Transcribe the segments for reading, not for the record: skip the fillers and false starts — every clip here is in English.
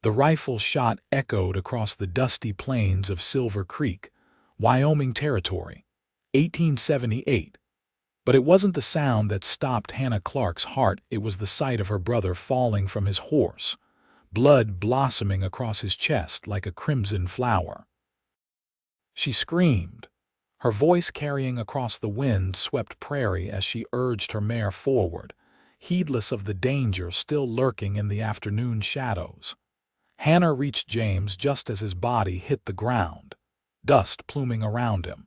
The rifle shot echoed across the dusty plains of Silver Creek, Wyoming Territory, 1878. But it wasn't the sound that stopped Hannah Clarke's heart, it was the sight of her brother falling from his horse, blood blossoming across his chest like a crimson flower. She screamed, her voice carrying across the wind-swept prairie as she urged her mare forward, heedless of the danger still lurking in the afternoon shadows. Hannah reached James just as his body hit the ground, dust pluming around him.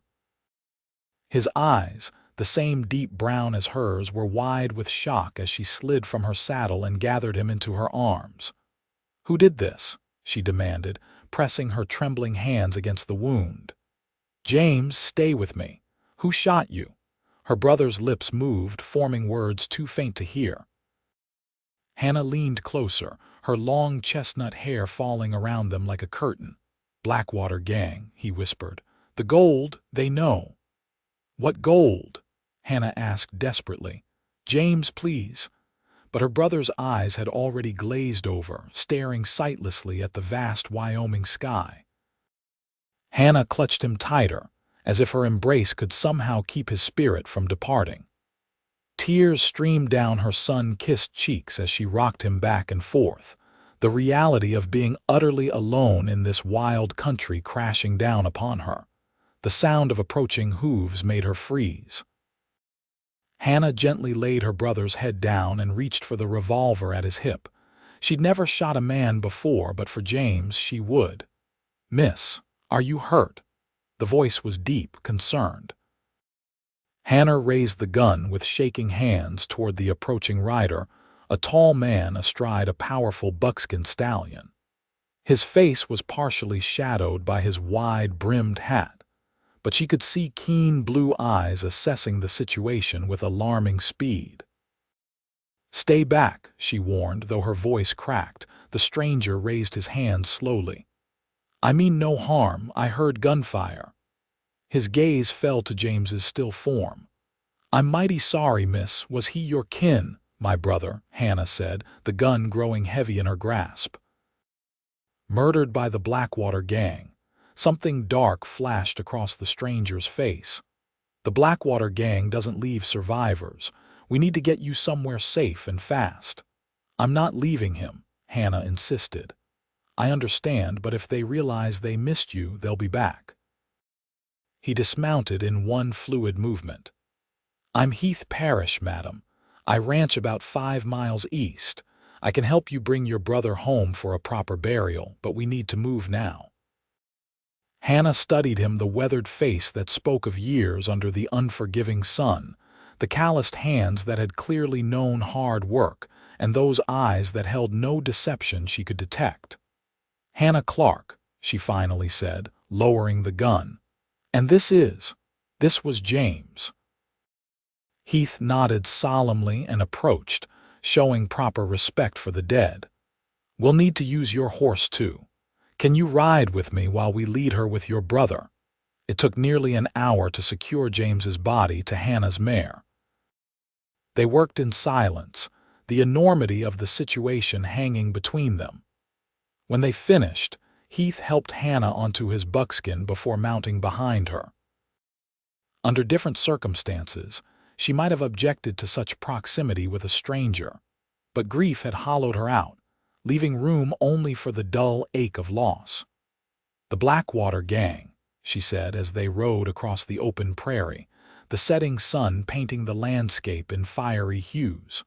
His eyes, the same deep brown as hers, were wide with shock as she slid from her saddle and gathered him into her arms. "Who did this?" she demanded, pressing her trembling hands against the wound. "James, stay with me. Who shot you?" Her brother's lips moved, forming words too faint to hear. Hannah leaned closer, her long chestnut hair falling around them like a curtain. "Blackwater Gang," he whispered. "The gold, they know." "What gold?" Hannah asked desperately. "James, please." But her brother's eyes had already glazed over, staring sightlessly at the vast Wyoming sky. Hannah clutched him tighter, as if her embrace could somehow keep his spirit from departing. Tears streamed down her sun-kissed cheeks as she rocked him back and forth, the reality of being utterly alone in this wild country crashing down upon her. The sound of approaching hooves made her freeze. Hannah gently laid her brother's head down and reached for the revolver at his hip. She'd never shot a man before, but for James she would. "Miss, are you hurt?" The voice was deep, concerned. Hannah raised the gun with shaking hands toward the approaching rider, a tall man astride a powerful buckskin stallion. His face was partially shadowed by his wide-brimmed hat, but she could see keen blue eyes assessing the situation with alarming speed. "Stay back," she warned, though her voice cracked. The stranger raised his hand slowly. "I mean no harm, I heard gunfire." His gaze fell to James's still form. "I'm mighty sorry, miss. Was he your kin?" "My brother," Hannah said, the gun growing heavy in her grasp. "Murdered by the Blackwater Gang." Something dark flashed across the stranger's face. "The Blackwater Gang doesn't leave survivors. We need to get you somewhere safe and fast." "I'm not leaving him," Hannah insisted. "I understand, but if they realize they missed you, they'll be back." He dismounted in one fluid movement. "I'm Heath Parrish, madam. I ranch about 5 miles east. I can help you bring your brother home for a proper burial, but we need to move now." Hannah studied him, the weathered face that spoke of years under the unforgiving sun, the calloused hands that had clearly known hard work, and those eyes that held no deception she could detect. "Hannah Clarke," she finally said, lowering the gun. "And this was James." Heath nodded solemnly and approached, showing proper respect for the dead. "We'll need to use your horse too. Can you ride with me while we lead her with your brother?" It took nearly an hour to secure James's body to Hannah's mare. They worked in silence, the enormity of the situation hanging between them. When they finished, Heath helped Hannah onto his buckskin before mounting behind her. Under different circumstances, she might have objected to such proximity with a stranger, but grief had hollowed her out, leaving room only for the dull ache of loss. "The Blackwater Gang," she said as they rode across the open prairie, the setting sun painting the landscape in fiery hues.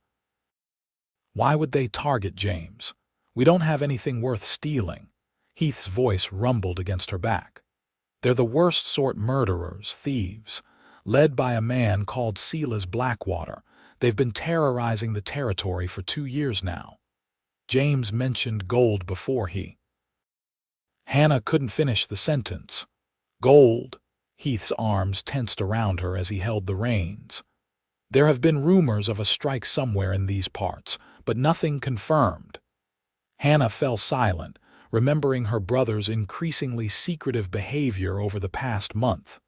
"Why would they target James? We don't have anything worth stealing." Heath's voice rumbled against her back. "They're the worst sort, murderers, thieves, led by a man called Silas Blackwater. They've been terrorizing the territory for 2 years now." James mentioned gold before Hannah couldn't finish the sentence. "Gold?" Heath's arms tensed around her as he held the reins. "There have been rumors of a strike somewhere in these parts, but nothing confirmed." Hannah fell silent, remembering her brother's increasingly secretive behavior over the past month.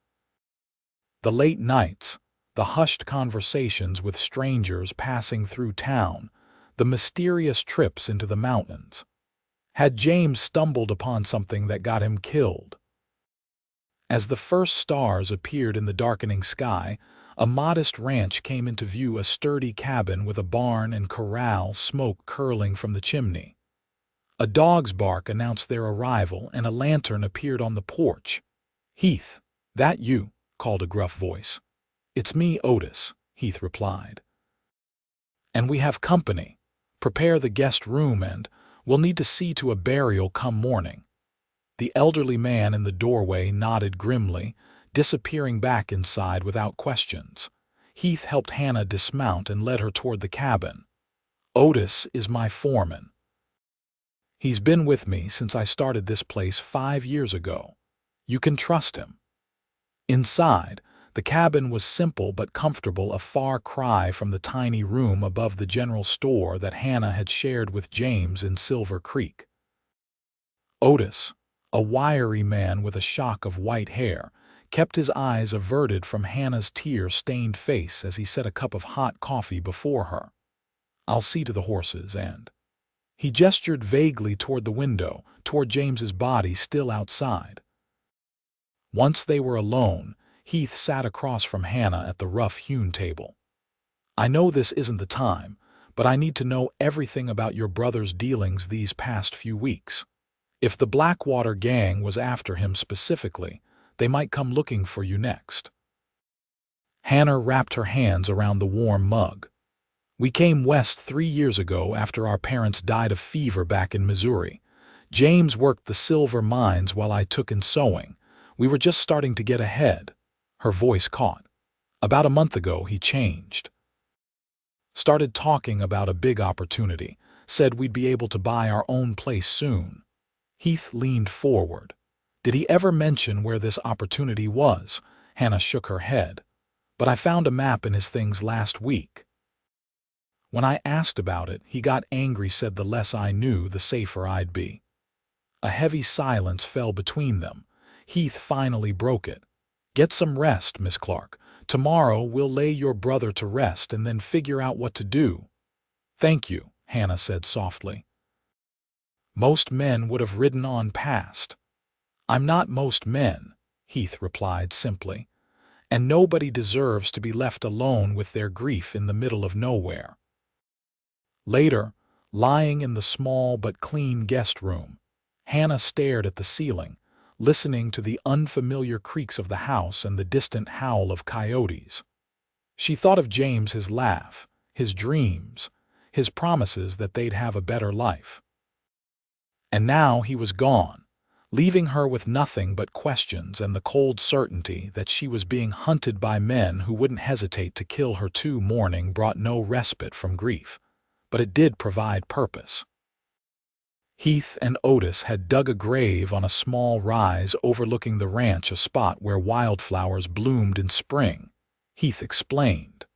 The late nights, the hushed conversations with strangers passing through town, the mysterious trips into the mountains. Had James stumbled upon something that got him killed? As the first stars appeared in the darkening sky, a modest ranch came into view, a sturdy cabin with a barn and corral, smoke curling from the chimney. A dog's bark announced their arrival, and a lantern appeared on the porch. "Heath, that you?" called a gruff voice. "It's me, Otis," Heath replied. "And we have company. Prepare the guest room and we'll need to see to a burial come morning." The elderly man in the doorway nodded grimly, disappearing back inside without questions. Heath helped Hannah dismount and led her toward the cabin. "Otis is my foreman. He's been with me since I started this place 5 years ago. You can trust him." Inside, the cabin was simple but comfortable, a far cry from the tiny room above the general store that Hannah had shared with James in Silver Creek. Otis, a wiry man with a shock of white hair, kept his eyes averted from Hannah's tear-stained face as he set a cup of hot coffee before her. "I'll see to the horses and—" He gestured vaguely toward the window, toward James's body still outside. Once they were alone, Heath sat across from Hannah at the rough-hewn table. "I know this isn't the time, but I need to know everything about your brother's dealings these past few weeks. If the Blackwater Gang was after him specifically, they might come looking for you next." Hannah wrapped her hands around the warm mug. "We came west 3 years ago after our parents died of fever back in Missouri. James worked the silver mines while I took in sewing. We were just starting to get ahead." Her voice caught. "About a month ago, he changed. Started talking about a big opportunity, said we'd be able to buy our own place soon." Heath leaned forward. "Did he ever mention where this opportunity was?" Hannah shook her head. "But I found a map in his things last week. When I asked about it, he got angry, said the less I knew, the safer I'd be." A heavy silence fell between them. Heath finally broke it. "Get some rest, Miss Clarke. Tomorrow we'll lay your brother to rest and then figure out what to do." "Thank you," Hannah said softly. Most men would have ridden on past. "I'm not most men," Heath replied simply, "and nobody deserves to be left alone with their grief in the middle of nowhere." Later, lying in the small but clean guest room, Hannah stared at the ceiling, listening to the unfamiliar creaks of the house and the distant howl of coyotes. She thought of James, his laugh, his dreams, his promises that they'd have a better life. And now he was gone, leaving her with nothing but questions and the cold certainty that she was being hunted by men who wouldn't hesitate to kill her too. Mourning brought no respite from grief, but it did provide purpose. Heath and Otis had dug a grave on a small rise overlooking the ranch, a spot where wildflowers bloomed in spring, Heath explained.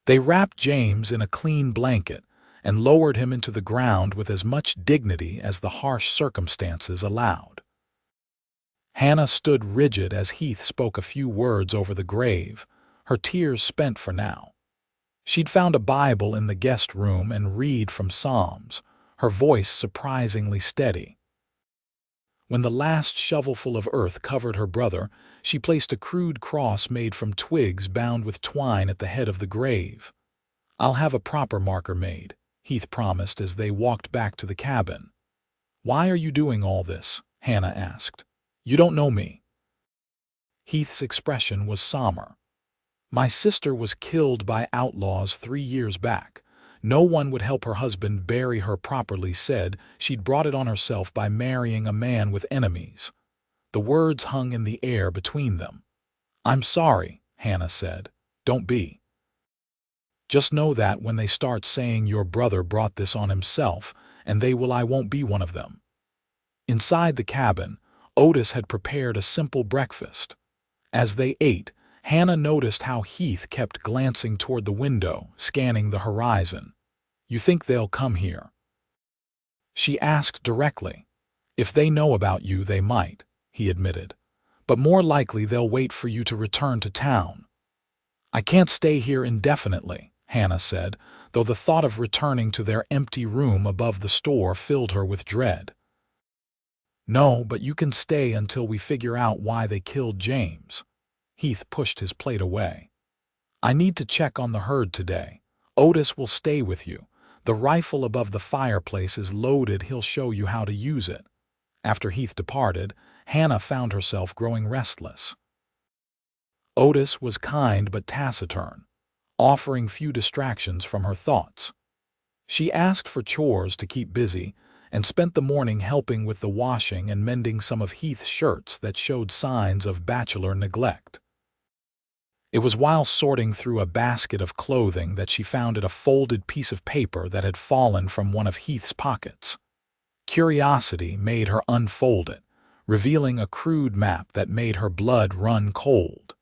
They wrapped James in a clean blanket and lowered him into the ground with as much dignity as the harsh circumstances allowed. Hannah stood rigid as Heath spoke a few words over the grave, her tears spent for now. She'd found a Bible in the guest room and read from Psalms, her voice surprisingly steady. When the last shovelful of earth covered her brother, she placed a crude cross made from twigs bound with twine at the head of the grave. "I'll have a proper marker made," Heath promised as they walked back to the cabin. "Why are you doing all this?" Hannah asked. "You don't know me." Heath's expression was somber. "My sister was killed by outlaws 3 years back. No one would help her husband bury her properly, said she'd brought it on herself by marrying a man with enemies." The words hung in the air between them. "I'm sorry," Hannah said. "Don't be. Just know that when they start saying your brother brought this on himself, and they will, I won't be one of them." Inside the cabin, Otis had prepared a simple breakfast. As they ate, Hannah noticed how Heath kept glancing toward the window, scanning the horizon. "You think they'll come here?" she asked directly. "If they know about you, they might," he admitted. "But more likely they'll wait for you to return to town." "I can't stay here indefinitely," Hannah said, though the thought of returning to their empty room above the store filled her with dread. No, but you can stay until we figure out why they killed James. Heath pushed his plate away. I need to check on the herd today. Otis will stay with you. The rifle above the fireplace is loaded. He'll show you how to use it. After Heath departed, Hannah found herself growing restless. Otis was kind but taciturn, offering few distractions from her thoughts. She asked for chores to keep busy and spent the morning helping with the washing and mending some of Heath's shirts that showed signs of bachelor neglect. It was while sorting through a basket of clothing that she found a folded piece of paper that had fallen from one of Heath's pockets. Curiosity made her unfold it, revealing a crude map that made her blood run cold.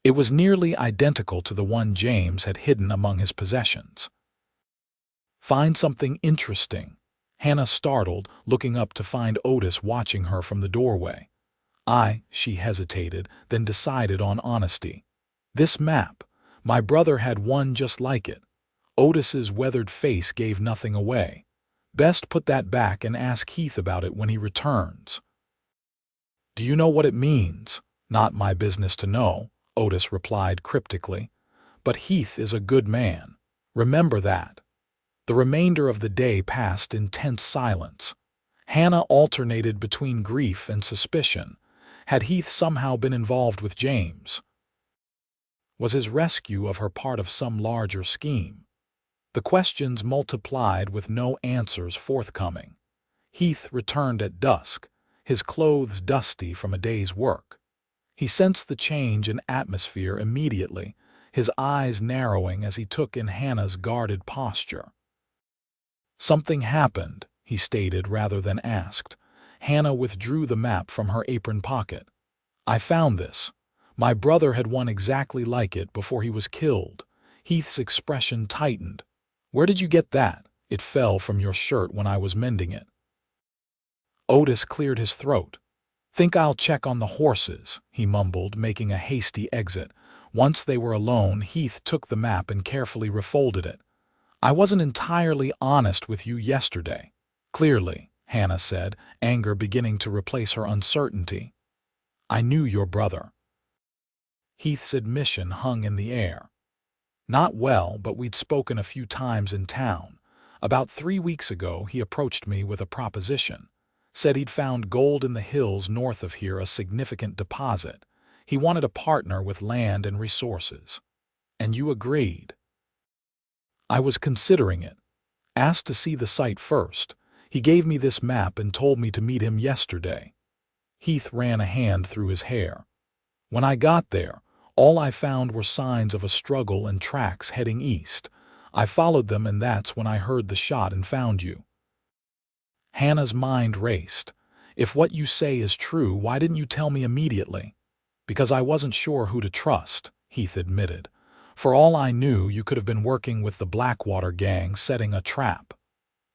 It was nearly identical to the one James had hidden among his possessions. "Find something interesting," Hannah startled, looking up to find Otis watching her from the doorway. She hesitated, then decided on honesty. "This map. My brother had one just like it." Otis's weathered face gave nothing away. "Best put that back and ask Heath about it when he returns." "Do you know what it means?" "Not my business to know," Otis replied cryptically. "But Heath is a good man. Remember that." The remainder of the day passed in tense silence. Hannah alternated between grief and suspicion. Had Heath somehow been involved with James? Was his rescue of her part of some larger scheme? The questions multiplied with no answers forthcoming. Heath returned at dusk, his clothes dusty from a day's work. He sensed the change in atmosphere immediately, his eyes narrowing as he took in Hannah's guarded posture. "Something happened," he stated rather than asked. Hannah withdrew the map from her apron pocket. "I found this. My brother had one exactly like it before he was killed." Heath's expression tightened. "Where did you get that?" "It fell from your shirt when I was mending it." Otis cleared his throat. "Think I'll check on the horses," he mumbled, making a hasty exit. Once they were alone, Heath took the map and carefully refolded it. "I wasn't entirely honest with you yesterday." "Clearly," Hannah said, anger beginning to replace her uncertainty. "I knew your brother." Heath's admission hung in the air. "Not well, but we'd spoken a few times in town. About 3 weeks ago, he approached me with a proposition. Said he'd found gold in the hills north of here, a significant deposit. He wanted a partner with land and resources. And you agreed." "I was considering it. Asked to see the site first. He gave me this map and told me to meet him yesterday." Heath ran a hand through his hair. "When I got there, all I found were signs of a struggle and tracks heading east. I followed them, and that's when I heard the shot and found you." Hannah's mind raced. "If what you say is true, why didn't you tell me immediately?" "Because I wasn't sure who to trust," Heath admitted. "For all I knew, you could have been working with the Blackwater Gang, setting a trap."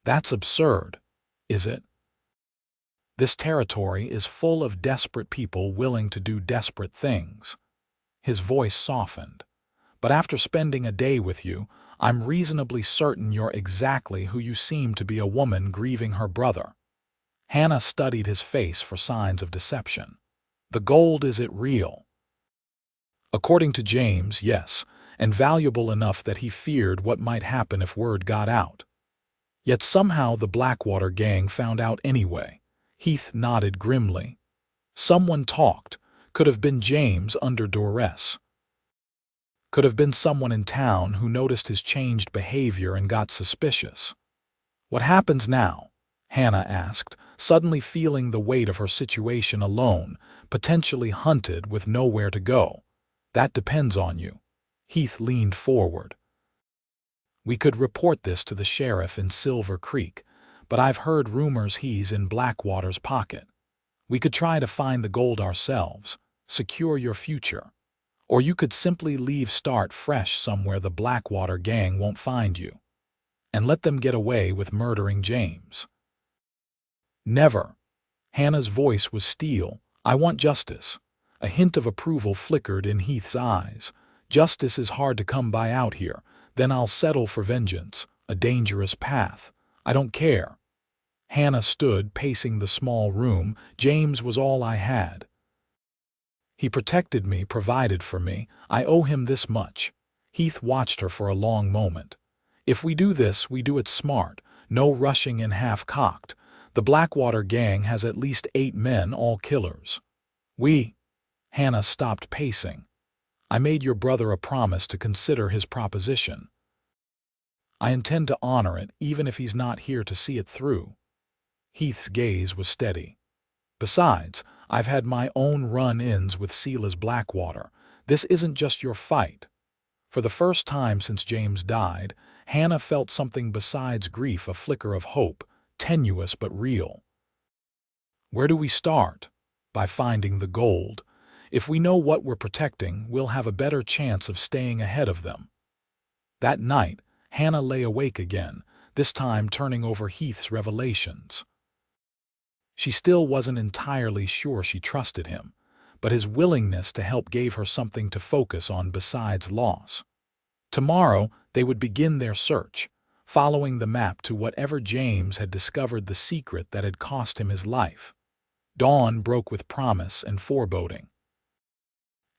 "That's absurd." "Is it? This territory is full of desperate people willing to do desperate things." His voice softened. "But after spending a day with you, I'm reasonably certain you're exactly who you seem to be, a woman grieving her brother." Hannah studied his face for signs of deception. "The gold, is it real?" "According to James, yes, and valuable enough that he feared what might happen if word got out. Yet somehow the Blackwater Gang found out anyway." Heath nodded grimly. "Someone talked. Could have been James under duress. Could have been someone in town who noticed his changed behavior and got suspicious." "What happens now?" Hannah asked, suddenly feeling the weight of her situation alone, potentially hunted with nowhere to go. "That depends on you." Heath leaned forward. "We could report this to the sheriff in Silver Creek, but I've heard rumors he's in Blackwater's pocket. We could try to find the gold ourselves, secure your future. Or you could simply leave, start fresh somewhere the Blackwater Gang won't find you. And let them get away with murdering James." "Never." Hannah's voice was steel. "I want justice." A hint of approval flickered in Heath's eyes. "Justice is hard to come by out here. Then I'll settle for vengeance, a dangerous path. I don't care. Hannah stood pacing the small room. James was all I had. He protected me, provided for me. I owe him this much. Heath watched her for a long moment. If we do this, we do it smart. No rushing and half-cocked. The Blackwater Gang has at least 8 men, all killers. Hannah stopped pacing. I made your brother a promise to consider his proposition. I intend to honor it, even if he's not here to see it through. Heath's gaze was steady. Besides, I've had my own run-ins with Sela's Blackwater. This isn't just your fight. For the first time since James died, Hannah felt something besides grief, a flicker of hope, tenuous but real. Where do we start? By finding the gold. If we know what we're protecting, we'll have a better chance of staying ahead of them. That night, Hannah lay awake again, this time turning over Heath's revelations. She still wasn't entirely sure she trusted him, but his willingness to help gave her something to focus on besides loss. Tomorrow, they would begin their search, following the map to whatever James had discovered the secret that had cost him his life. Dawn broke with promise and foreboding.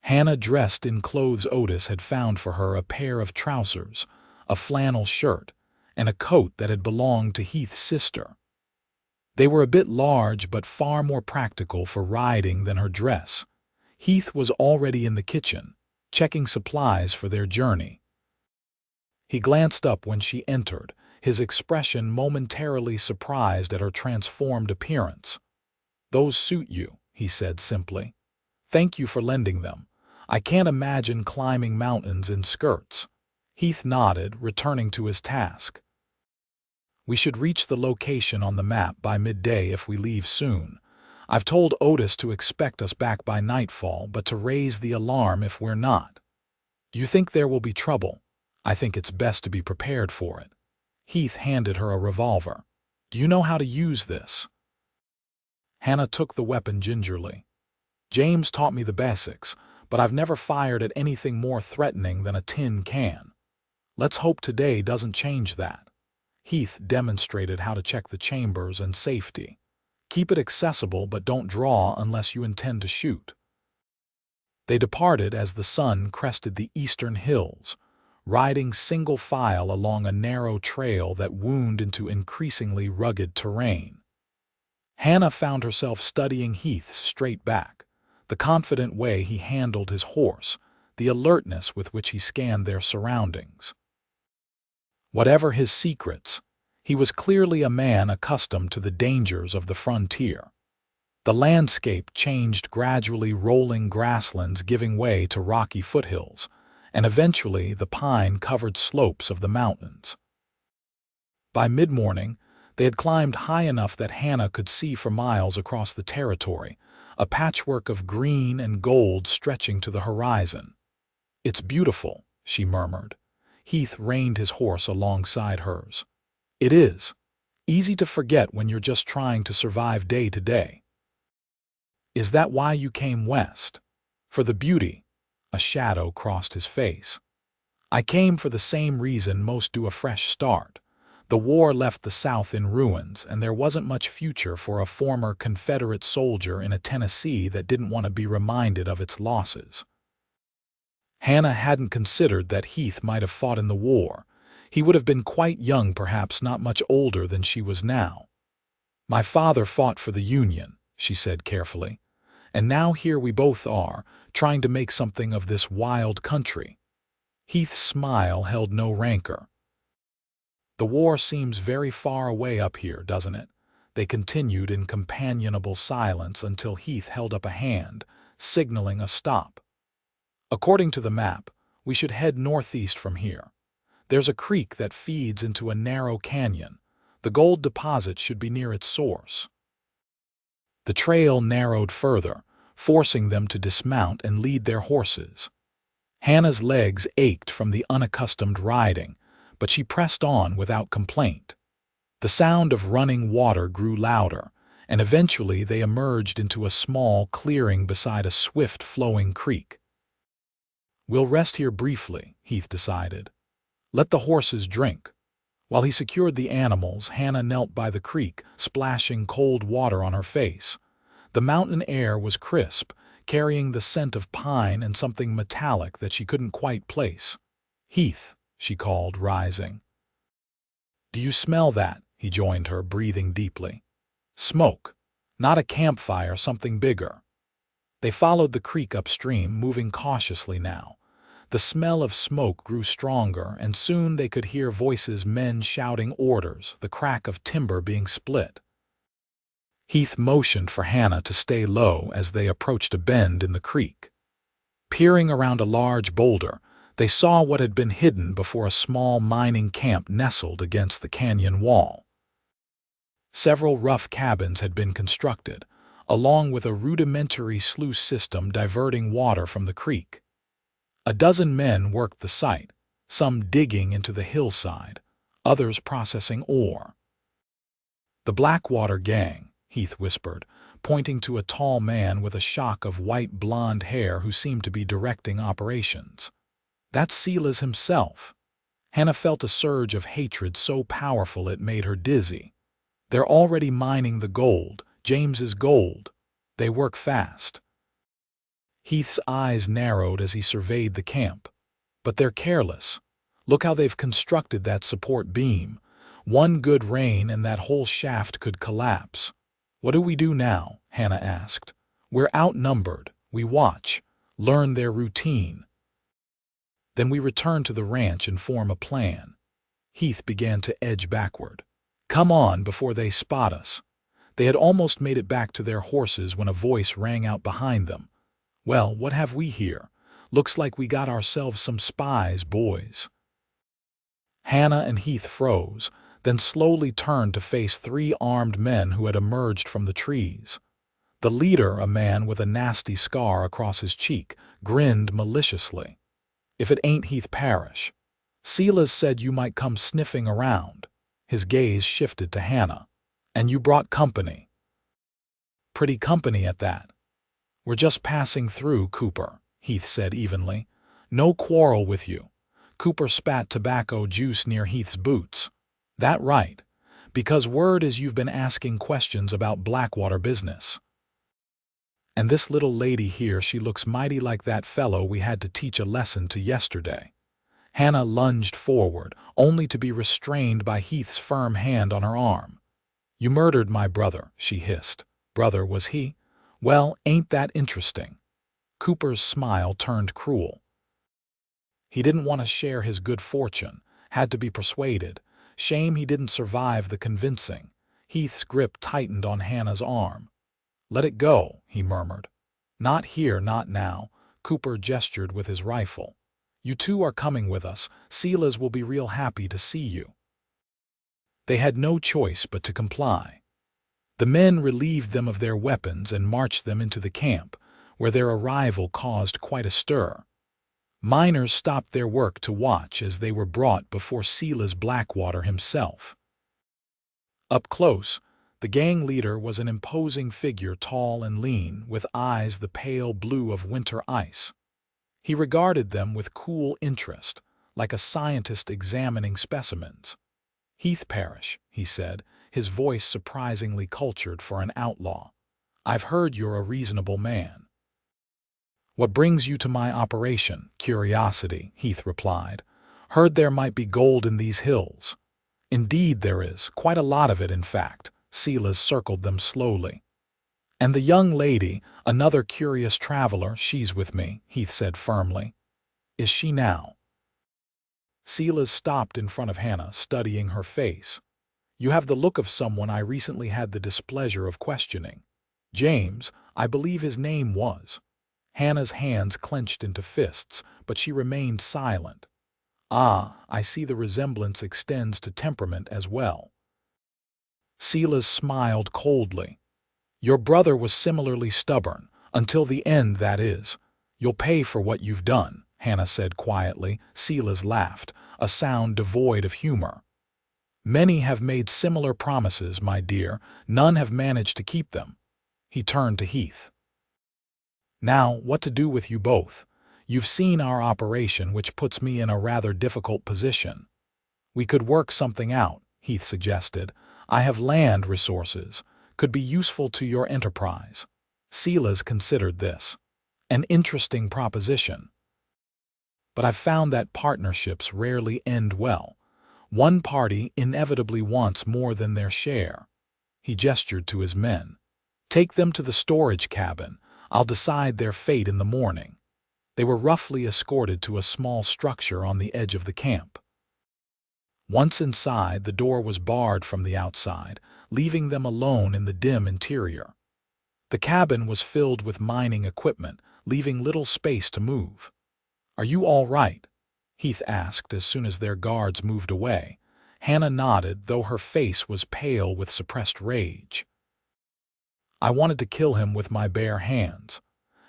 Hannah dressed in clothes Otis had found for her, a pair of trousers, a flannel shirt, and a coat that had belonged to Heath's sister. They were a bit large but far more practical for riding than her dress. Heath was already in the kitchen, checking supplies for their journey. He glanced up when she entered, his expression momentarily surprised at her transformed appearance. "Those suit you," he said simply. "Thank you for lending them. I can't imagine climbing mountains in skirts." Heath nodded, returning to his task. "We should reach the location on the map by midday if we leave soon. I've told Otis to expect us back by nightfall, but to raise the alarm if we're not. You think there will be trouble? I think it's best to be prepared for it." Heath handed her a revolver. "Do you know how to use this?" Hannah took the weapon gingerly. "James taught me the basics, but I've never fired at anything more threatening than a tin can. Let's hope today doesn't change that." Heath demonstrated how to check the chambers and safety. "Keep it accessible, but don't draw unless you intend to shoot." They departed as the sun crested the eastern hills, riding single file along a narrow trail that wound into increasingly rugged terrain. Hannah found herself studying Heath's straight back, the confident way he handled his horse, the alertness with which he scanned their surroundings. Whatever his secrets, he was clearly a man accustomed to the dangers of the frontier. The landscape changed gradually, rolling grasslands giving way to rocky foothills, and eventually the pine-covered slopes of the mountains. By mid-morning, they had climbed high enough that Hannah could see for miles across the territory, a patchwork of green and gold stretching to the horizon. "It's beautiful," she murmured. Heath reined his horse alongside hers. "It is. Easy to forget when you're just trying to survive day to day." "Is that why you came west? For the beauty?" A shadow crossed his face. "I came for the same reason most do: a fresh start. The war left the South in ruins, and there wasn't much future for a former Confederate soldier in a Tennessee that didn't want to be reminded of its losses." Hannah hadn't considered that Heath might have fought in the war. He would have been quite young, perhaps not much older than she was now. "My father fought for the Union," she said carefully, "and now here we both are, trying to make something of this wild country." Heath's smile held no rancor. "The war seems very far away up here, doesn't it?" They continued in companionable silence until Heath held up a hand, signaling a stop. "According to the map, we should head northeast from here. There's a creek that feeds into a narrow canyon. The gold deposit should be near its source." The trail narrowed further, forcing them to dismount and lead their horses. Hannah's legs ached from the unaccustomed riding, but she pressed on without complaint. The sound of running water grew louder, and eventually they emerged into a small clearing beside a swift-flowing creek. "We'll rest here briefly," Heath decided. Let the horses drink." While he secured the animals, Hannah knelt by the creek, splashing cold water on her face. The mountain air was crisp, carrying the scent of pine and something metallic that she couldn't quite place. "Heath," she called, rising. "Do you smell that?" He joined her, breathing deeply. "Smoke. Not a campfire, something bigger." They followed the creek upstream, moving cautiously now. The smell of smoke grew stronger, and soon they could hear voices, men shouting orders, the crack of timber being split. Heath motioned for Hannah to stay low as they approached a bend in the creek. Peering around a large boulder, they saw what had been hidden before a small mining camp nestled against the canyon wall. Several rough cabins had been constructed, along with a rudimentary sluice system diverting water from the creek. A dozen men worked the site, some digging into the hillside, others processing ore. "The Blackwater Gang," Heath whispered, pointing to a tall man with a shock of white blonde hair who seemed to be directing operations. "That's Silas himself." Hannah felt a surge of hatred so powerful it made her dizzy. "They're already mining the gold, James's gold. They work fast." Heath's eyes narrowed as he surveyed the camp. "But they're careless. Look how they've constructed that support beam. One good rain and that whole shaft could collapse." "What do we do now?" Hannah asked. "We're outnumbered. We watch, learn their routine. Then we return to the ranch and form a plan." Heath began to edge backward. "Come on before they spot us." They had almost made it back to their horses when a voice rang out behind them. "Well, what have we here? Looks like we got ourselves some spies, boys." Hannah and Heath froze, then slowly turned to face three armed men who had emerged from the trees. The leader, a man with a nasty scar across his cheek, grinned maliciously. "If it ain't Heath Parrish. Silas said you might come sniffing around." His gaze shifted to Hannah. "And you brought company." "Pretty company at that." "We're just passing through, Cooper," Heath said evenly. "No quarrel with you." Cooper spat tobacco juice near Heath's boots. "That right. Because word is you've been asking questions about Blackwater business. And this little lady here, she looks mighty like that fellow we had to teach a lesson to yesterday." Hannah lunged forward, only to be restrained by Heath's firm hand on her arm. "You murdered my brother," she hissed. "Brother, was he? Well, ain't that interesting?" Cooper's smile turned cruel. "He didn't want to share his good fortune, had to be persuaded. Shame he didn't survive the convincing." Heath's grip tightened on Hannah's arm. "Let it go," he murmured. "Not here, not now." Cooper gestured with his rifle. "You two are coming with us. Silas will be real happy to see you." They had no choice but to comply. The men relieved them of their weapons and marched them into the camp, where their arrival caused quite a stir. Miners stopped their work to watch as they were brought before Silas Blackwater himself. Up close, the gang leader was an imposing figure, tall and lean, with eyes the pale blue of winter ice. He regarded them with cool interest, like a scientist examining specimens. "Heath Parrish," he said, his voice surprisingly cultured for an outlaw. "I've heard you're a reasonable man." "What brings you to my operation?" "Curiosity," Heath replied. "Heard there might be gold in these hills." "Indeed there is, quite a lot of it, in fact." Silas circled them slowly. "And the young lady, another curious traveler, she's with me," Heath said firmly. "Is she now?" Silas stopped in front of Hannah, studying her face. "You have the look of someone I recently had the displeasure of questioning. James, I believe his name was." Hannah's hands clenched into fists, but she remained silent. "Ah, I see the resemblance extends to temperament as well." Silas smiled coldly. "Your brother was similarly stubborn, until the end, that is. You'll pay for what you've done," Hannah said quietly. Silas laughed, a sound devoid of humor. "Many have made similar promises, my dear. None have managed to keep them." He turned to Heath. "Now, what to do with you both? You've seen our operation, which puts me in a rather difficult position. We could work something out, Heath suggested. I have land resources. Could be useful to your enterprise. Silas considered this. An interesting proposition. But I've found that partnerships rarely end well. One party inevitably wants more than their share. He gestured to his men. Take them to the storage cabin. I'll decide their fate in the morning. They were roughly escorted to a small structure on the edge of the camp. Once inside, the door was barred from the outside, leaving them alone in the dim interior. The cabin was filled with mining equipment, leaving little space to move. "Are you all right?" Heath asked as soon as their guards moved away. Hannah nodded, though her face was pale with suppressed rage. "I wanted to kill him with my bare hands,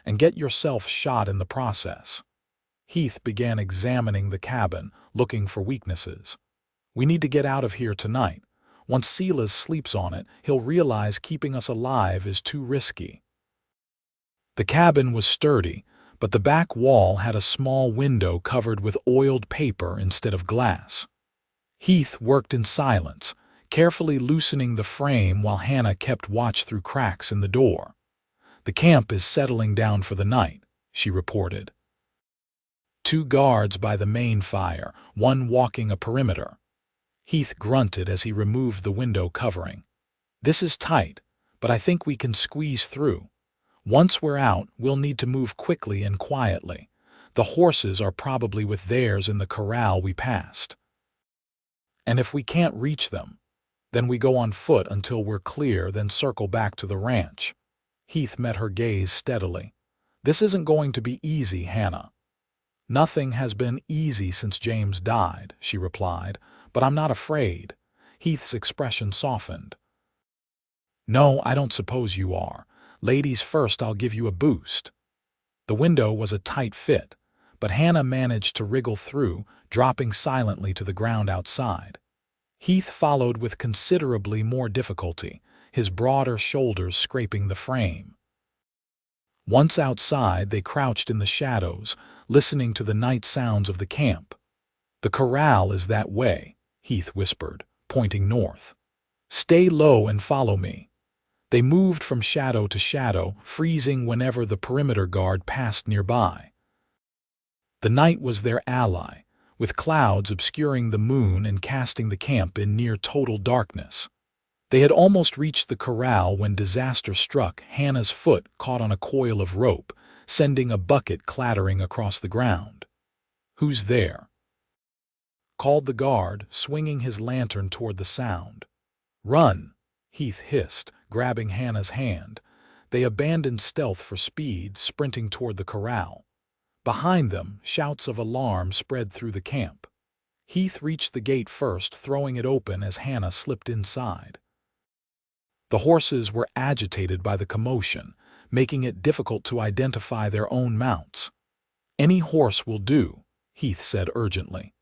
and get yourself shot in the process." Heath began examining the cabin, looking for weaknesses. "We need to get out of here tonight. Once Silas sleeps on it, he'll realize keeping us alive is too risky." The cabin was sturdy, but the back wall had a small window covered with oiled paper instead of glass. Heath worked in silence, carefully loosening the frame while Hannah kept watch through cracks in the door. "The camp is settling down for the night," she reported. 2 guards by the main fire, one walking a perimeter. Heath grunted as he removed the window covering. "This is tight, but I think we can squeeze through. Once we're out, we'll need to move quickly and quietly. The horses are probably with theirs in the corral we passed. And if we can't reach them, then we go on foot until we're clear, then circle back to the ranch." Heath met her gaze steadily. "This isn't going to be easy, Hannah." "Nothing has been easy since James died," she replied, "but I'm not afraid." Heath's expression softened. "No, I don't suppose you are. Ladies first, I'll give you a boost." The window was a tight fit, but Hannah managed to wriggle through, dropping silently to the ground outside. Heath followed with considerably more difficulty, his broader shoulders scraping the frame. Once outside, they crouched in the shadows, listening to the night sounds of the camp. "The corral is that way," Heath whispered, pointing north. "Stay low and follow me." They moved from shadow to shadow, freezing whenever the perimeter guard passed nearby. The night was their ally, with clouds obscuring the moon and casting the camp in near total darkness. They had almost reached the corral when disaster struck. Hannah's foot caught on a coil of rope, sending a bucket clattering across the ground. "Who's there?" called the guard, swinging his lantern toward the sound. "Run!" Heath hissed, grabbing Hannah's hand. They abandoned stealth for speed, sprinting toward the corral. Behind them, shouts of alarm spread through the camp. Heath reached the gate first, throwing it open as Hannah slipped inside. The horses were agitated by the commotion, making it difficult to identify their own mounts. "Any horse will do," Heath said urgently.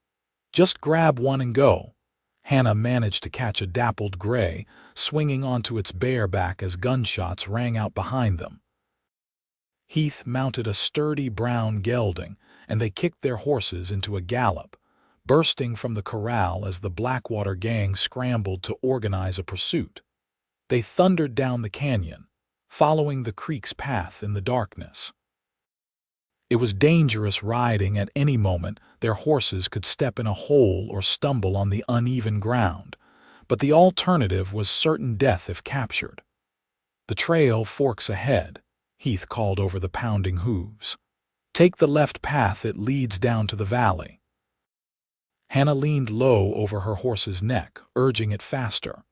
"Just grab one and go." Hannah managed to catch a dappled gray, swinging onto its bare back as gunshots rang out behind them. Heath mounted a sturdy brown gelding, and they kicked their horses into a gallop, bursting from the corral as the Blackwater Gang scrambled to organize a pursuit. They thundered down the canyon, following the creek's path in the darkness. It was dangerous riding. At any moment, their horses could step in a hole or stumble on the uneven ground, but the alternative was certain death if captured. "The trail forks ahead," Heath called over the pounding hooves. "Take the left path, it leads down to the valley." Hannah leaned low over her horse's neck, urging it faster.